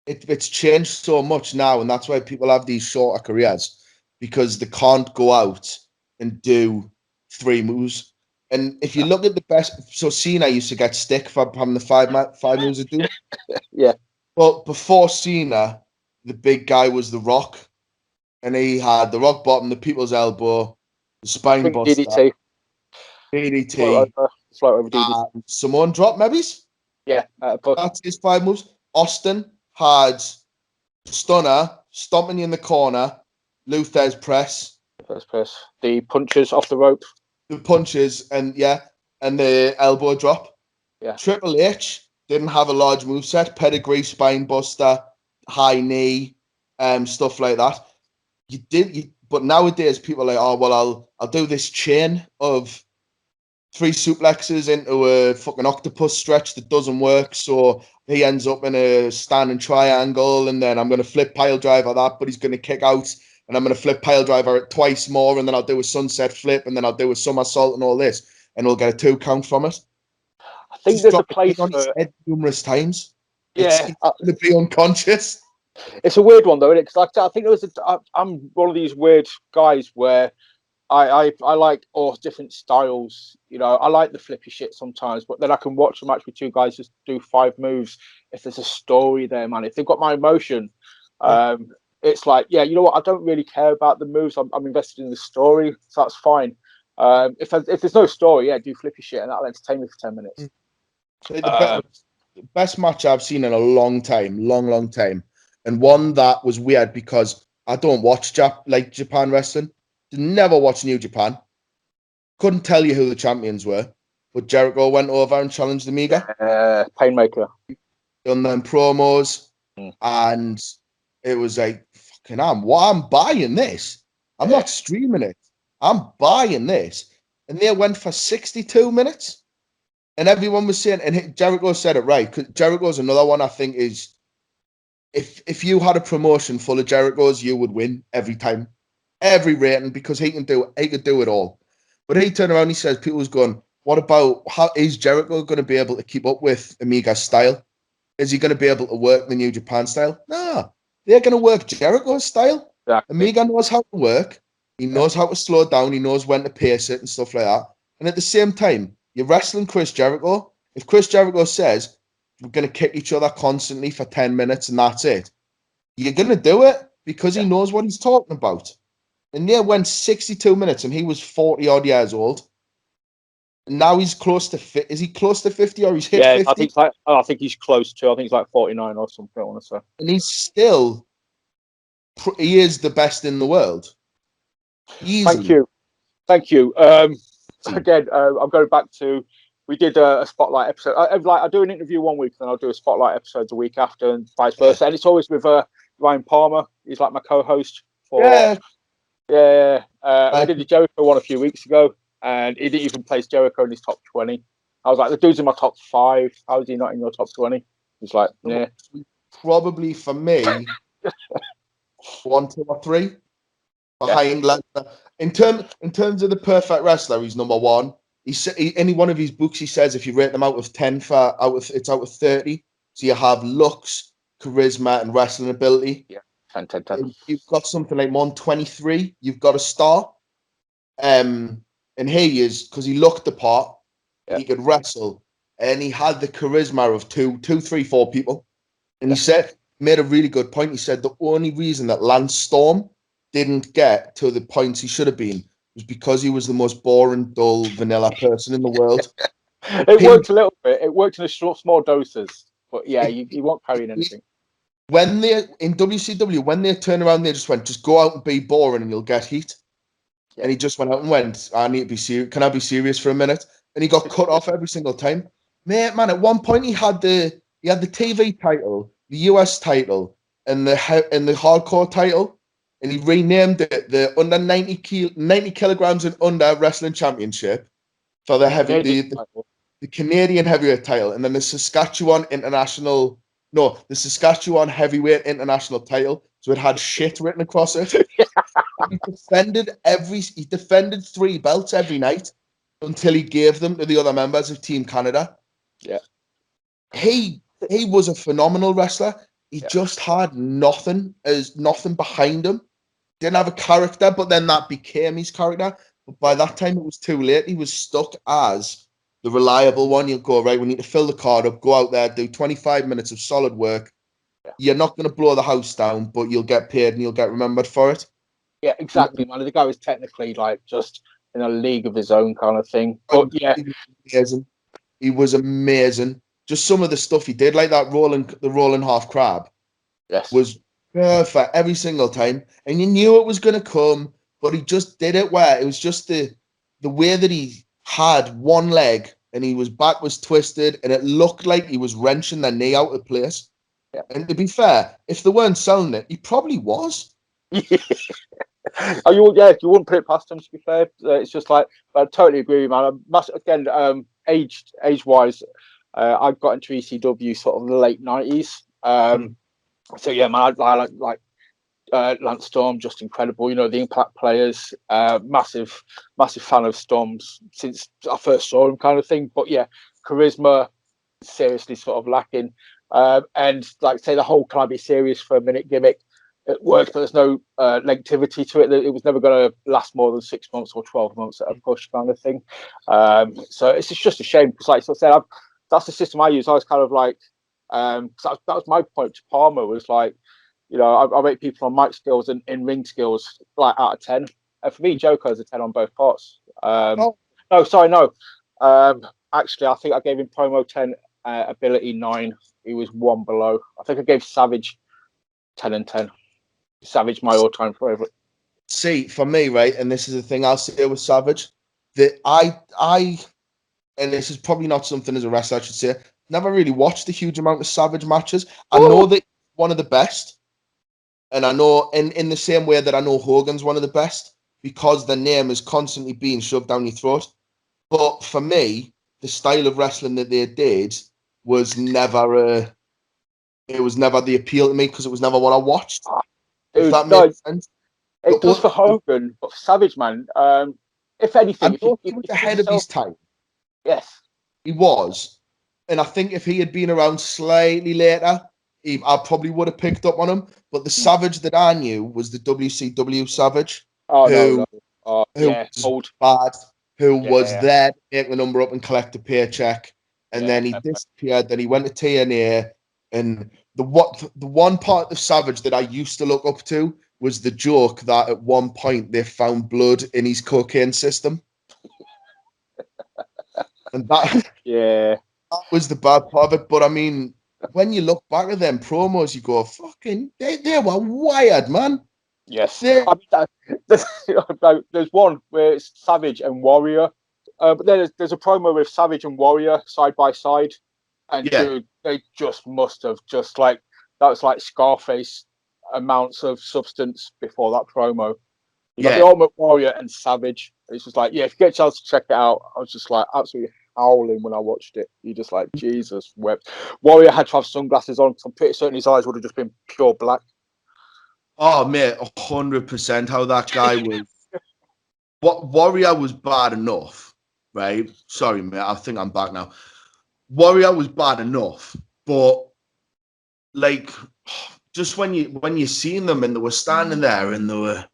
It's changed so much now, and that's why people have these shorter careers, because they can't go out and do 3 moves. And if you look at the best, so Cena used to get stick for having the five moves of doom.
Yeah.
But before Cena, the big guy was The Rock, and he had the rock bottom, the people's elbow, the spine buster, DDT,
float over DDT.
Samoan drop, maybe.
Yeah,
that's his 5 moves. Austin had stunner, stomping you in the corner, Luther's press,
the punches off the rope,
the punches, and the elbow drop.
Yeah.
Triple H didn't have a large moveset, pedigree, spine buster, high knee, stuff like that. But nowadays people are like, oh well, I'll do this chain of 3 suplexes into a fucking octopus stretch that doesn't work, so he ends up in a standing triangle, and then I'm going to flip pile driver that, but he's going to kick out, and I'm going to flip pile driver it twice more, and then I'll do a sunset flip, and then I'll do a somersault and all this, and we'll get a 2 count from it.
I think there's a place
on his head numerous times.
Yeah,
it's going to be unconscious.
It's a weird one though, isn't it? Because I think I'm one of these weird guys where I like all different styles. I like the flippy shit sometimes, but then I can watch a match with 2 guys just do 5 moves if there's a story there, man. If they've got my emotion, it's like, you know what? I don't really care about the moves. I'm invested in the story, so that's fine. If there's no story, do flippy shit, and that'll entertain me for 10 minutes.
The best match I've seen in a long time, and one that was weird because I don't watch Japan wrestling. Never watched New Japan. Couldn't tell you who the champions were, but Jericho went over and challenged Amiga.
Painmaker.
Done them promos, and it was like, fucking I'm buying this. I'm not streaming it. I'm buying this. And they went for 62 minutes. And everyone was saying, and Jericho said it right, because Jericho's another one I think is, if you had a promotion full of Jerichos, you would win every time. Every rating, because he could do it all. But he turned around and he says, people was going, what about, how is Jericho going to be able to keep up with Amiga's style? Is he going to be able to work the New Japan style? No, they're going to work Jericho's style. Exactly. Amiga knows how to work. He knows how to slow down. He knows when to pace it and stuff like that. And at the same time, you're wrestling Chris Jericho. If Chris Jericho says, we're going to kick each other constantly for 10 minutes and that's it, you're going to do it because he knows what he's talking about. And they went 62 minutes and he was 40 odd years old. And now he's close to is he close to 50 or he's hit 50?
I think he's close to. I think he's like 49 or something, I want to say.
And he's still, he is the best in the world. Easily.
Thank you. Again, I'm going back to, we did a spotlight episode. I do an interview one week, then I'll do a spotlight episode the week after, and vice versa. And it's always with Ryan Palmer. He's like my co-host. I did the Jericho one a few weeks ago, and he didn't even place Jericho in his top 20. I was like, the dude's in my top 5. How is he not in your top 20? He's like, yeah.
Probably for me, 1, 2, or 3 behind Lesnar. In terms of the perfect wrestler, he's number 1. Any one of his books, he says if you rate them out of 10 it's out of 30. So you have looks, charisma, and wrestling ability.
Yeah, 10.
You've got something like 123. You've got a star. And he is, because he looked the part, he could wrestle, and he had the charisma of 2, 3, 4 people. And he made a really good point. He said the only reason that Lance Storm didn't get to the points he should have been was because he was the most boring, dull, vanilla person in the world.
It worked a little bit. It worked in small doses. But yeah, you won't carry anything.
When they in WCW, when they turn around, they just go out and be boring and you'll get heat. Yeah. And he just went out and went, I need to be serious. Can I be serious for a minute? And he got cut off every single time. Man, at one point he had the TV title, the US title, and the hardcore title. And he renamed it the under 90 kilograms and under wrestling championship for the Canadian heavyweight title, and then the Saskatchewan International No, the Saskatchewan heavyweight international title. So it had shit written across it. He defended 3 belts every night until he gave them to the other members of Team Canada.
Yeah.
He was a phenomenal wrestler. He just had nothing behind him. Didn't have a character, but then that became his character. But by that time, it was too late. He was stuck as the reliable one. You'll go, right, we need to fill the card up, go out there, do 25 minutes of solid work.
Yeah.
You're not going to blow the house down, but you'll get paid and you'll get remembered for it.
Yeah, exactly, man. The guy was technically like just in a league of his own kind of thing. But yeah,
he was amazing. Just some of the stuff he did, like that rolling half crab, was perfect every single time, and you knew it was going to come, but he just did it where it was just the way that he had one leg and his back was twisted, and it looked like he was wrenching their knee out of place.
Yeah.
And to be fair, if they weren't selling it, he probably was.
You wouldn't put it past him, to be fair. It's just like, I totally agree, man. Again, age wise, I got into ECW sort of the late 90s. So yeah, man, I like Lance Storm, just incredible. You know, the Impact players, massive fan of Storm's since I first saw him, kind of thing. But yeah, charisma seriously sort of lacking. And like say the whole "can I be serious for a minute" gimmick, it works, but there's no longevity to it. It was never going to last more than 6 months or 12 months at a push, kind of thing. So it's just a shame because, like I said, that's the system I use. I was kind of like, that was my point to Palmer, was like, you know, I rate people on mic skills and in ring skills like out of 10. And for me, Joker is a 10 on both parts. No. Actually, I think I gave him promo 10, ability 9. He was 1 below. I think I gave Savage 10 and 10. Savage, my all-time favorite.
See, for me, right, and this is the thing I'll say with Savage, that and this is probably not something as a wrestler I should say, never really watched a huge amount of Savage matches. I know that he's one of the best, and I know in the same way that I know Hogan's one of the best, because the name is constantly being shoved down your throat. But for me, the style of wrestling that they did was never the appeal to me, because it was never what I watched.
Dude,
if that makes sense.
It does for Hogan, but for Savage, man, if anything,
he was ahead of his time.
Yes,
he was, and I think if he had been around slightly later, I probably would have picked up on him. But the Savage that I knew was the WCW Savage, who was old, bad, who was there to make the number up and collect a paycheck, and then he disappeared. Then he went to TNA, and the one part of Savage that I used to look up to was the joke that at one point they found blood in his cocaine system. And that was the bad part of it. But I mean, when you look back at them promos, you go, fucking, they were wired, man.
Yes. I mean, there's one where it's Savage and Warrior. But then there's a promo with Savage and Warrior side by side. And dude, they just must have that was like Scarface amounts of substance before that promo. The Ultimate Warrior and Savage. It's just like, if you get a chance to check it out, I was just like absolutely howling when I watched it. You just like, Jesus wept. Warrior had to have sunglasses on, so I'm pretty certain his eyes would have just been pure black.
Oh, mate, 100% how that guy was. Warrior was bad enough, right? Sorry, mate, I think I'm back now. Warrior was bad enough, but like, just when you seen them and they were standing there and they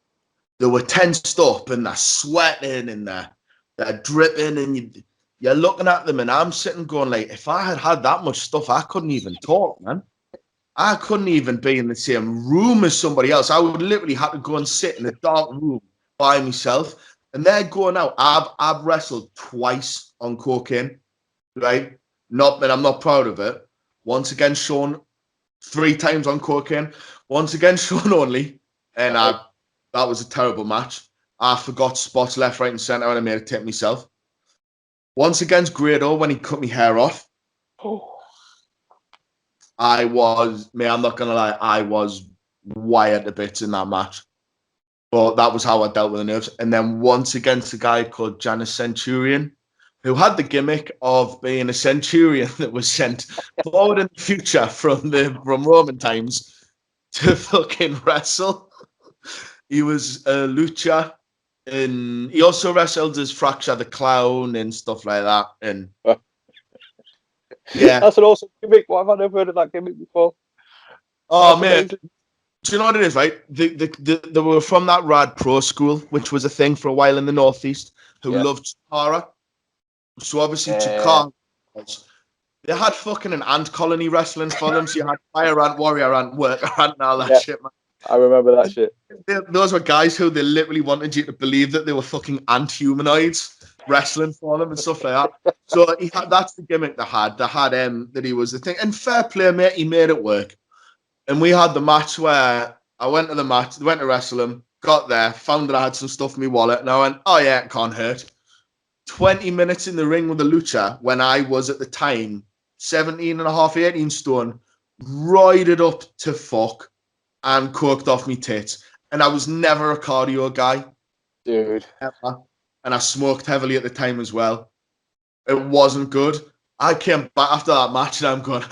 were tensed up and they're sweating and they're dripping, and you're looking at them, and I'm sitting going like, if I had that much stuff, I couldn't even talk, man. I couldn't even be in the same room as somebody else. I would literally have to go and sit in a dark room by myself. And they're going out. I've wrestled twice on cocaine, right? Not that I'm not proud of it. Once against Sean, 3 times on cocaine. Once against Sean only, and that was a terrible match. I forgot spots left, right, and centre, and I made a tip myself. Once against Grado when he cut my hair off. I'm not going to lie, I was wired to bits in that match. But that was how I dealt with the nerves. And then once against a guy called Janus Centurion, who had the gimmick of being a centurion that was sent forward in the future from Roman times to fucking wrestle. He was a lucha, and he also wrestled as Fracture the Clown and stuff like that. And yeah,
that's an awesome gimmick. Why have I never heard of that gimmick before?
Oh man, do you know what it is? Right, they were from that Rad Pro school, which was a thing for a while in the Northeast, who loved Chikara. So obviously Chikara, they had fucking an ant colony wrestling for them. So you had Fire Ant, Warrior Ant, Worker Ant, and all that shit, man.
I remember that shit.
Those were guys who they literally wanted you to believe that they were fucking ant humanoids wrestling for them and stuff like that. So that's the gimmick they had. They had that he was the thing. And fair play, mate, he made it work. And we had the match where I went to the match, went to wrestle him, got there, found that I had some stuff in my wallet, and I went, oh yeah, it can't hurt. 20 minutes in the ring with the lucha when I was at the time 17 and a half, 18 stone, roided up to fuck and cooked off me tits. And I was never a cardio guy.
Dude.
Ever. And I smoked heavily at the time as well. It wasn't good. I came back after that match and I'm going,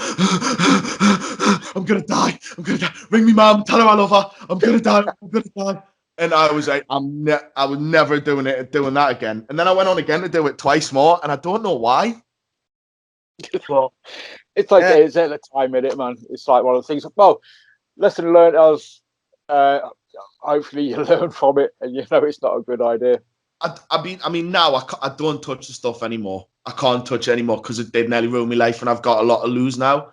I'm going to die. I'm going to die. Ring me mum, tell her I love her. I'm going to die. I'm going to die. And I was like, I was never doing that again. And then I went on again to do it twice more. And I don't know why.
Well, it's like, it's at the time, in it, man. It's like one of the things. Well, lesson learned as hopefully you learn from it and you know it's not a good idea.
I mean, now I don't touch the stuff anymore. I can't touch it anymore because it did nearly ruin my life and I've got a lot to lose now.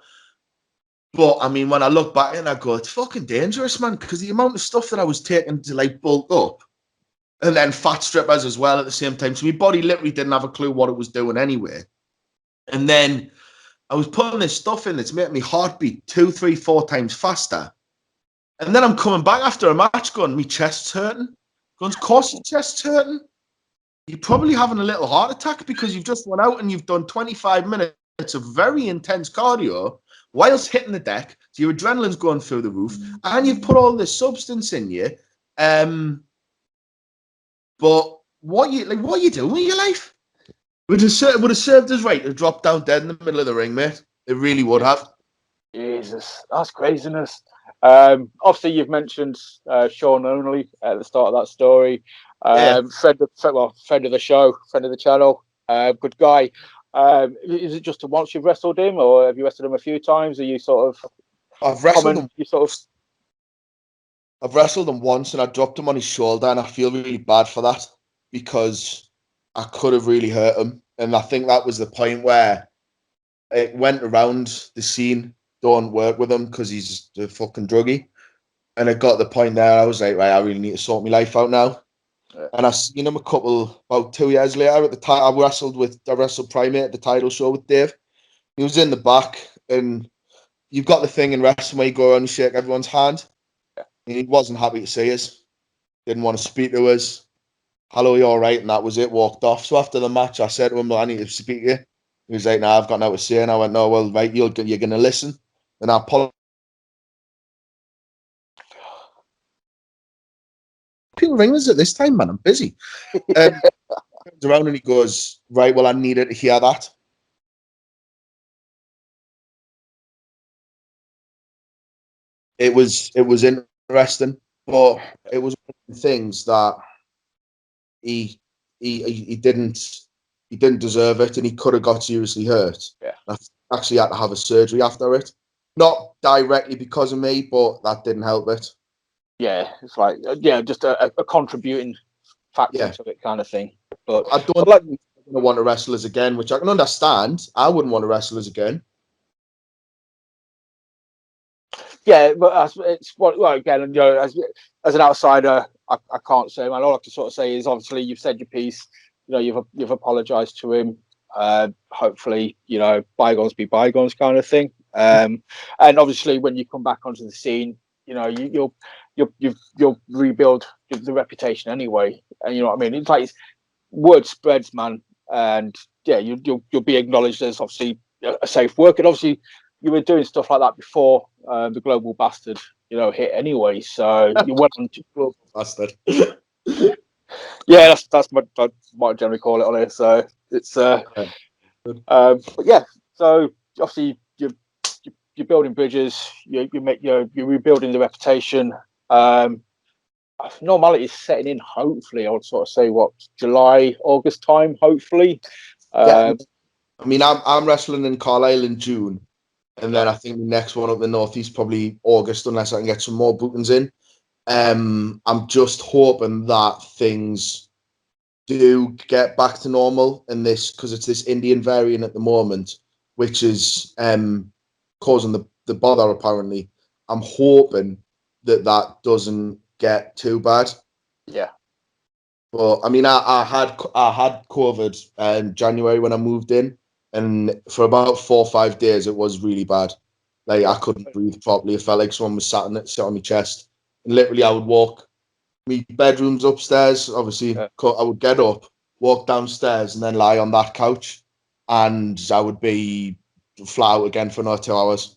But I mean, when I look back and I go, it's fucking dangerous, man, because the amount of stuff that I was taking to like bulk up and then fat strippers as well at the same time. So my body literally didn't have a clue what it was doing anyway. And then I was putting this stuff in that's making me heart beat 2, 3, 4 times faster. And then I'm coming back after a match going, my chest's hurting. Going, of course your chest's hurting. You're probably having a little heart attack because you've just went out and you've done 25 minutes of very intense cardio whilst hitting the deck. So your adrenaline's going through the roof and you've put all this substance in you. But what are you doing with your life? Would have served us right to drop down dead in the middle of the ring, mate. It really would have.
Jesus, that's craziness. Obviously, you've mentioned Sean Only at the start of that story. Friend of the show, friend of the channel, good guy. Is it just once you've wrestled him, or have you wrestled him a few times? Are you sort of?
I've wrestled him. I've wrestled him once, and I dropped him on his shoulder, and I feel really bad for that because I could have really hurt him, and I think that was the point where it went around the scene. Don't work with him because he's a fucking druggie. And it got the point there, I was like, right, I really need to sort my life out now. Yeah. And I seen him about 2 years later at the time. I wrestled Primate at the title show with Dave. He was in the back, and you've got the thing in wrestling where you go around and shake everyone's hand. Yeah. And he wasn't happy to see us. Didn't want to speak to us. Hello, you all right? And that was it, walked off. So after the match, I said to him, well, I need to speak to you. He was like, I've got nothing to say. And I went, no, well, right, you're going to listen. And I apologize. People ring us at this time, man. I'm busy. He comes around and he goes, right, well, I needed to hear that. It was interesting, but it was one of the things that he didn't deserve it, and he could have got seriously hurt. Yeah, I actually had to have a surgery after it. Not directly because of me, but that didn't help it.
Yeah, it's like just a contributing factor to it, kind of thing. But
I don't like want to wrestle us again, which I can understand. I wouldn't want to wrestle us again.
Yeah, but it's well again, as an outsider, I can't say, man. All I can sort of say is, obviously, you've said your piece. You've apologized to him. Hopefully, bygones be bygones, kind of thing. And obviously, when you come back onto the scene, you'll rebuild the reputation anyway. And you know what I mean. It's like word spreads, man, and you'll be acknowledged as obviously a safe work. And obviously, you were doing stuff like that before the Global Bastard, hit anyway. So you went on to
Bastard.
Yeah, that's what I generally call it on it. So it's but yeah. So obviously you're building bridges. You're rebuilding the reputation. Normality is setting in. Hopefully, I would sort of say what July, August time. Hopefully.
Yeah, I mean, I'm wrestling in Carlisle in June, and then
Yeah.
I think the next one up the northeast probably August, unless I can get some more bookings in. I'm just hoping that things do get back to normal in this, because it's this Indian variant at the moment, which is causing the bother apparently. I'm hoping that doesn't get too bad.
Yeah.
But I mean, I had COVID in January when I moved in, and for about 4 or 5 days it was really bad. Like I couldn't breathe properly. It felt like someone was sat on my chest. And literally, I would walk. My bedroom's upstairs. Obviously,
Yeah.
I would get up, walk downstairs, and then lie on that couch, and I would be flat out again for another 2 hours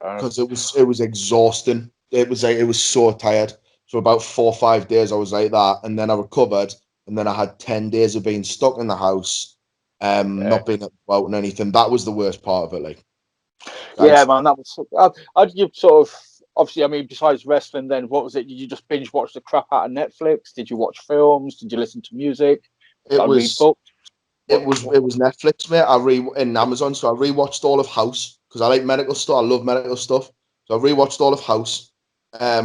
because it was exhausting. It was so tired. So about 4 or 5 days I was like that, and then I recovered, and then I had 10 days of being stuck in the house, not being out and anything. That was the worst part of it. Like,
Yeah, man, that was. How did you sort of? Obviously, I mean, besides wrestling, then what was it? Did you just binge watch the crap out of Netflix? Did you watch films? Did you listen to music? Did
it
I read
was
books?
it was Netflix, mate. In Amazon, so I rewatched all of House because I like medical stuff. I love medical stuff. So I rewatched all of House,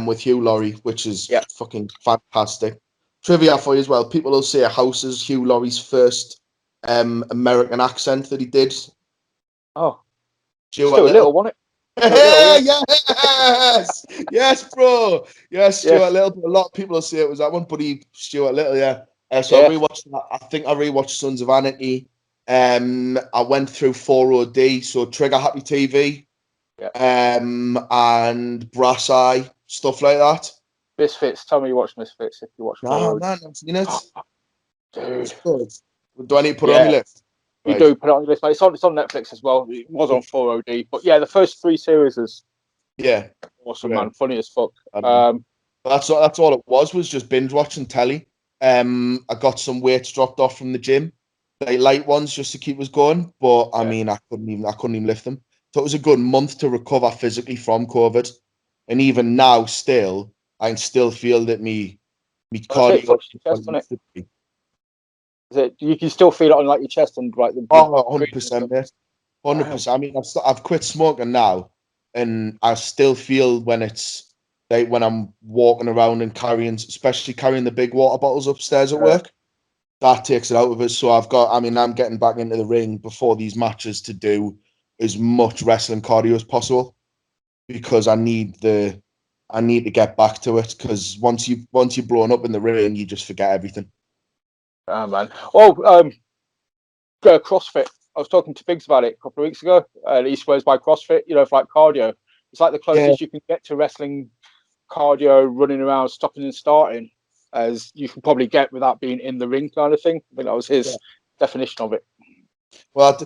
with Hugh Laurie, which is
Yeah.
fucking fantastic. Trivia for you as well. People will say House is Hugh Laurie's first American accent that he did.
Oh,
Stuart
Stuart
Little.
Little, wasn't it? Stuart Little, yeah.
Yes, yes, bro. Yes,
Yes.
Stuart Little. A lot of people will say it was that one, but Stuart Little, yeah. So I
Yeah.
rewatched that. I think I rewatched Sons of Anarchy. I went through 4OD, so Trigger Happy TV,
Yeah.
and Brass Eye, stuff like that.
Misfits. Tell me you watched Misfits if you watch
Nah,
Forward.
man, I've seen it. It's
Dude.
good. Do I need to put it on my
Yeah.
list?
You
Right.
do put it on your list, mate. It's on Netflix as well. It was on 4OD. But yeah, the first 3 series is
Yeah.
awesome,
Great.
man. Funny as fuck.
Um, That's all it was just binge watching telly. I got some weights dropped off from the gym, like light ones, just to keep us going. But I
Yeah.
mean, I couldn't even lift them. So it was a good month to recover physically from COVID, and even now, still, I can still feel that me
That's it.
cardio.
Touch your chest, on it. Is it? You can still feel it on like your chest and like the
Oh,
crease and
100%,
stuff.
mate.
Wow.
100%. I mean, I've quit smoking now, and I still feel when it's like when I'm walking around and especially carrying the big water bottles upstairs at work, that takes it out of us. So I'm getting back into the ring before these matches to do as much wrestling cardio as possible because I need to get back to it because once you've blown up in the ring, you just forget everything.
Oh man. Oh, CrossFit. I was talking to Biggs about it a couple of weeks ago. He swears by CrossFit. You know, for like cardio, it's like the
Yeah.
closest you can get to wrestling cardio, running around, stopping and starting, as you can probably get without being in the ring, kind of thing. I think that was his definition of it.
Well,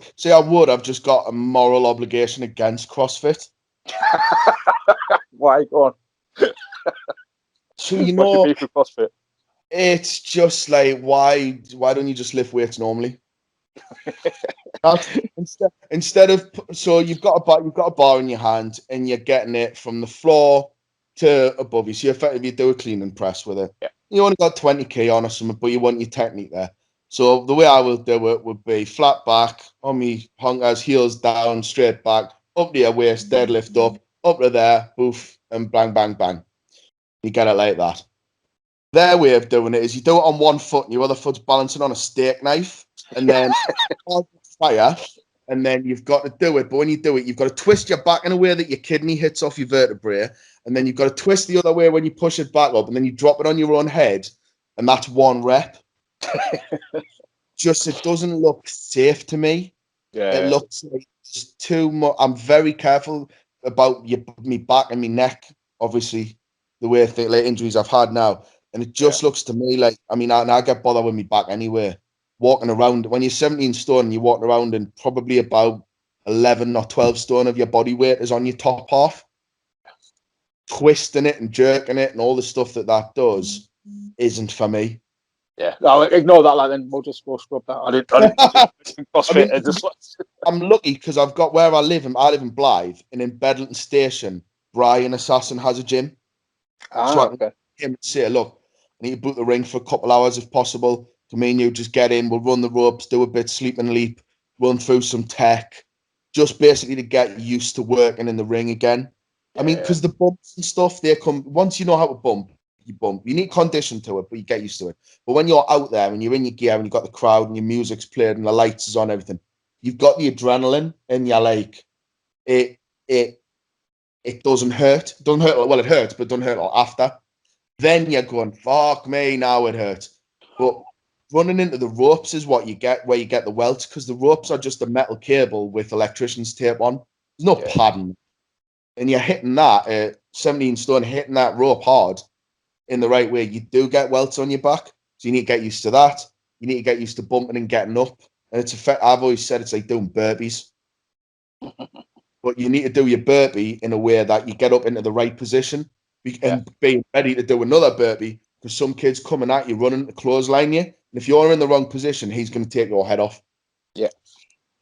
I've just got a moral obligation against CrossFit.
Why? Go on.
So
What's your beef with CrossFit?
it's just like why don't you just lift weights normally? instead of so you've got a bar in your hand and you're getting it from the floor to above you. So you effectively do a clean and press with it.
Yeah.
You only got 20k on or something, but you want your technique there. So the way I will do it would be flat back on me honkers, heels down, straight back, up to your waist, deadlift up to there, boof, and bang, bang, bang. You get it like that. Their way of doing it is you do it on one foot and your other foot's balancing on a steak knife, and then fire, and then you've got to do it. But when you do it, you've got to twist your back in a way that your kidney hits off your vertebrae, and then you've got to twist the other way when you push it back up, and then you drop it on your own head, and that's one rep. Just it doesn't look safe to me.
Yeah.
It looks like it's too much. I'm very careful about me back and me neck. Obviously, the way like injuries I've had now. And it just looks to me like, I mean, I get bothered with me back anyway. Walking around, when you're 17 stone and you're walking around and probably about 11 or 12 stone of your body weight is on your top half, twisting it and jerking it and all the stuff that does isn't for me.
Yeah, no, ignore that. Like, then we'll scrub that. I didn't CrossFit.
I mean, I'm lucky because I've got where I live. I live in Blythe, and in Bedlington Station, Brian Assassin has a gym. So I can
Okay.
him and say, look, I need to book the ring for a couple hours if possible. Come in, you just get in, we'll run the ropes, do a bit sleep and leap, run through some tech, just basically to get used to working in the ring again. I mean, because the bumps and stuff, they come once you know how to bump, you bump. You need condition to it, but you get used to it. But when you're out there and you're in your gear and you've got the crowd and your music's played and the lights is on, everything, you've got the adrenaline and you're like, it doesn't hurt. It doesn't hurt. Well, it hurts, but it doesn't hurt after. Then you're going, fuck me, now it hurts. But running into the ropes is what you get, where you get the welts, because the ropes are just a metal cable with electrician's tape on. There's no padding. And you're hitting that at 17 stone, hitting that rope hard in the right way. You do get welts on your back. So you need to get used to that. You need to get used to bumping and getting up. And I've always said it's like doing burpees. But you need to do your burpee in a way that you get up into the right position and being ready to do another burpee, because some kid's coming at you running to clothesline you. And if you're in the wrong position, he's going to take your head off.
Yeah.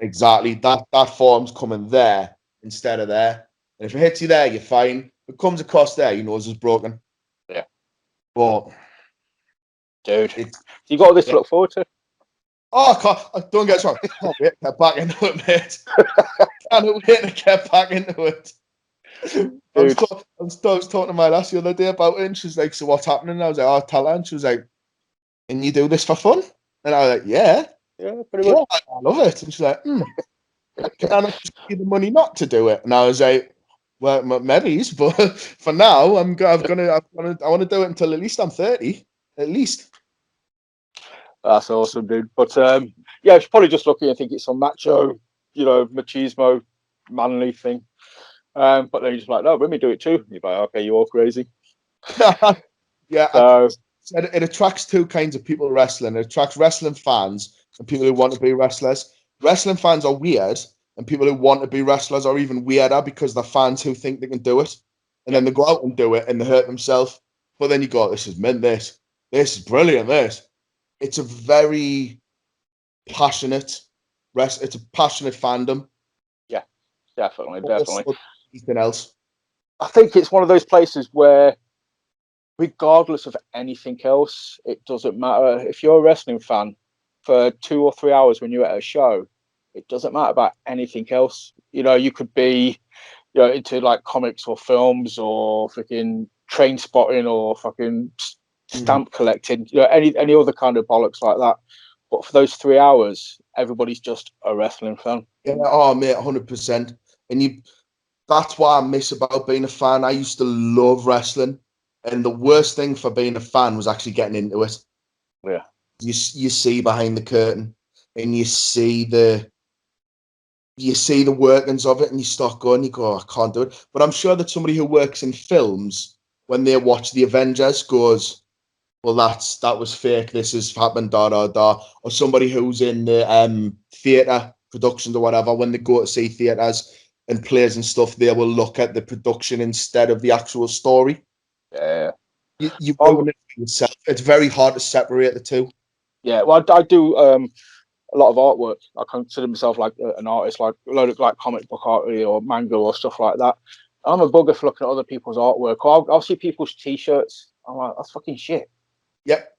Exactly. That form's coming there instead of there. And if it hits you there, you're fine. If it comes across there, your nose is broken.
Yeah.
But
dude, you got all this to look forward to.
Oh, don't get us wrong. I can't wait to get back into it, mate. Can't wait to get back into it. I was talking to my lass the other day about it, and she's like, so what's happening? And I was like, oh, tell her. And she was like, and you do this for fun? And I was like, yeah.
Yeah, pretty much.
I love it. And she's like, can I not just give you the money not to do it? And I was like, well, maybe, but for now, I want to do it until at least I'm 30. At least.
That's awesome, dude. But yeah, it's probably just looking. I think it's some macho, machismo, manly thing. But then you're just like, no, let me do it too. You're like, okay, you're all crazy.
Yeah.
So
it attracts two kinds of people wrestling. It attracts wrestling fans and people who want to be wrestlers. Wrestling fans are weird, and people who want to be wrestlers are even weirder because they're fans who think they can do it. And then they go out and do it and they hurt themselves. But then you go, this is mint, this is brilliant, this. It's a very passionate it's a passionate fandom.
Yeah, definitely.
Anything else?
I think it's one of those places where, regardless of anything else, it doesn't matter. If you're a wrestling fan for 2 or 3 hours when you're at a show, it doesn't matter about anything else. You could be, into like comics or films or freaking train spotting or fucking stamp collecting, any other kind of bollocks like that. But for those 3 hours, everybody's just a wrestling fan.
Yeah, oh mate, 100%. And that's what I miss about being a fan. I used to love wrestling, and the worst thing for being a fan was actually getting into it.
Yeah,
you see behind the curtain, and you see the workings of it, and you start going, you go, I can't do it. But I'm sure that somebody who works in films, when they watch the Avengers, goes, well, that was fake. This has happened, da da da. Or somebody who's in the theatre productions or whatever, when they go to see theatres and plays and stuff, they will look at the production instead of the actual story.
Yeah,
you ruin it for yourself. It's very hard to separate the two.
Yeah, well, I do a lot of artwork. I consider myself like an artist, like a load of like comic book art or manga or stuff like that. I'm a bugger for looking at other people's artwork. I'll see people's t-shirts. I'm like, that's fucking shit.
Yep.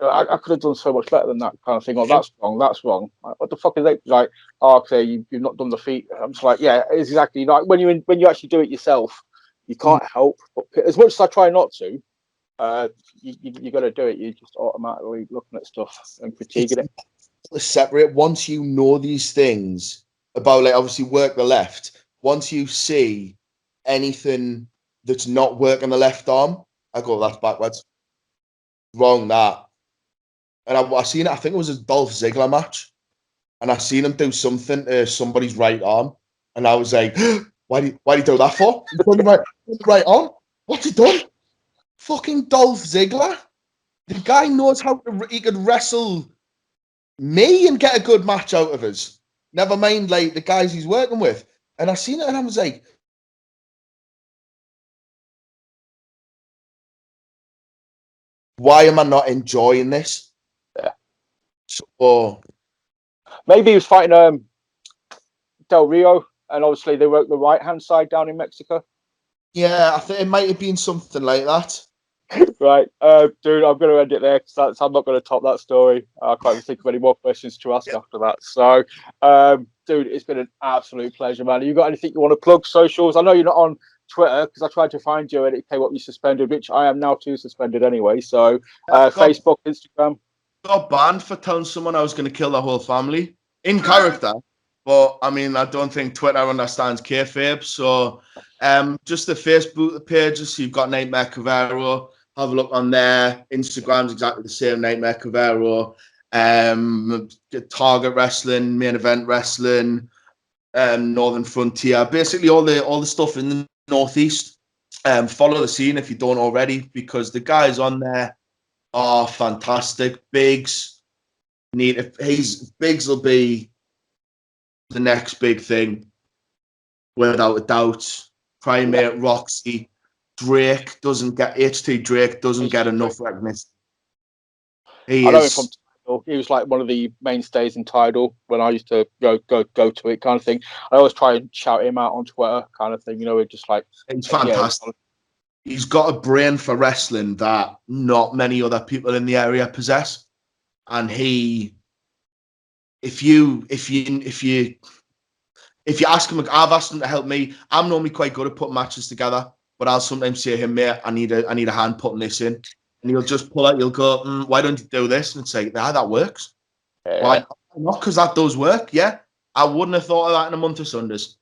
I could have done so much better than that kind of thing. Oh, that's wrong. That's wrong. Like, what the fuck is that? Like, oh, okay, you've not done the feet. I'm just like, yeah, it's exactly like when you actually do it yourself, you can't help. But as much as I try not to, you got to do it. You're just automatically looking at stuff and critiquing it.
Separate. Once you know these things about, like, obviously work the left. Once you see anything that's not working the left arm, I go, that's backwards. Wrong that. And I seen it. I think it was a Dolph Ziggler match, and I seen him do something to somebody's right arm, and I was like, why do you do that for? He's done the right arm. What's he done? Fucking Dolph Ziggler. The guy knows he could wrestle me and get a good match out of us. Never mind, like, the guys he's working with. And I seen it and I was like, why am I not enjoying this? So
Maybe he was fighting Del Rio, and obviously they worked the right hand side down in Mexico.
yeah, I think it might have been something like that.
Right, dude, I'm going to end it there because I'm not going to top that story. I can't even think of any more questions to ask after that. So, dude, it's been an absolute pleasure, man. You got anything you want to plug? Socials? I know you're not on Twitter because I tried to find you and it came up you suspended, which I am now too suspended anyway. So, Facebook, Instagram.
Got banned for telling someone I was going to kill the whole family in character. But I mean, I don't think Twitter understands kayfabe. So, just the Facebook pages. So you've got Nightmare Cavero. Have a look on there. Instagram's exactly the same. Nightmare Cavero. Target Wrestling, Main Event Wrestling, Northern Frontier. Basically, all the stuff in the Northeast. Follow the scene if you don't already, because the guys on there are fantastic. Biggs will be the next big thing, without a doubt. Primate, Roxy, HT Drake doesn't get enough recognition.
I know him from Tidal. He was like one of the mainstays in Tidal when I used to go to it, kind of thing. I always try and shout him out on Twitter, kind of thing. You know, we're just like,
he's fantastic. He's got a brain for wrestling that not many other people in the area possess. And if you ask him, I've asked him to help me. I'm normally quite good at putting matches together, but I'll sometimes say to him, mate, I need a hand putting this in. And he'll just pull out, he'll go, why don't you do this? And say, that works.
Yeah.
Why not? Because that does work, yeah. I wouldn't have thought of that in a month of Sundays.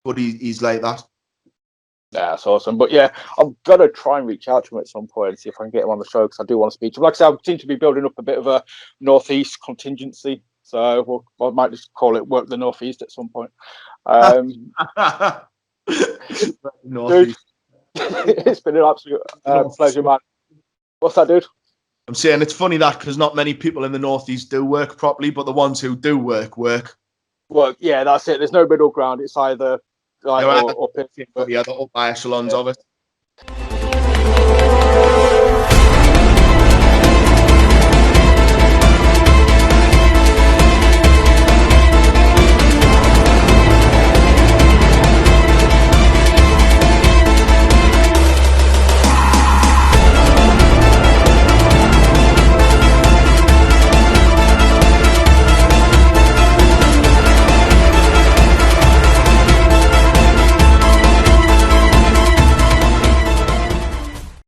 But he's like that.
Yeah, that's awesome. But yeah, I'm going to try and reach out to him at some point and see if I can get him on the show because I do want to speak to him. Like I said, I seem to be building up a bit of a Northeast contingency. So I might just call it Work the Northeast at some point. Dude, it's been an absolute pleasure, man. What's that, dude?
I'm saying it's funny that because not many people in the Northeast do work properly, but the ones who do work.
Well, yeah, that's it. There's no middle ground. It's either
the upper echelons of it.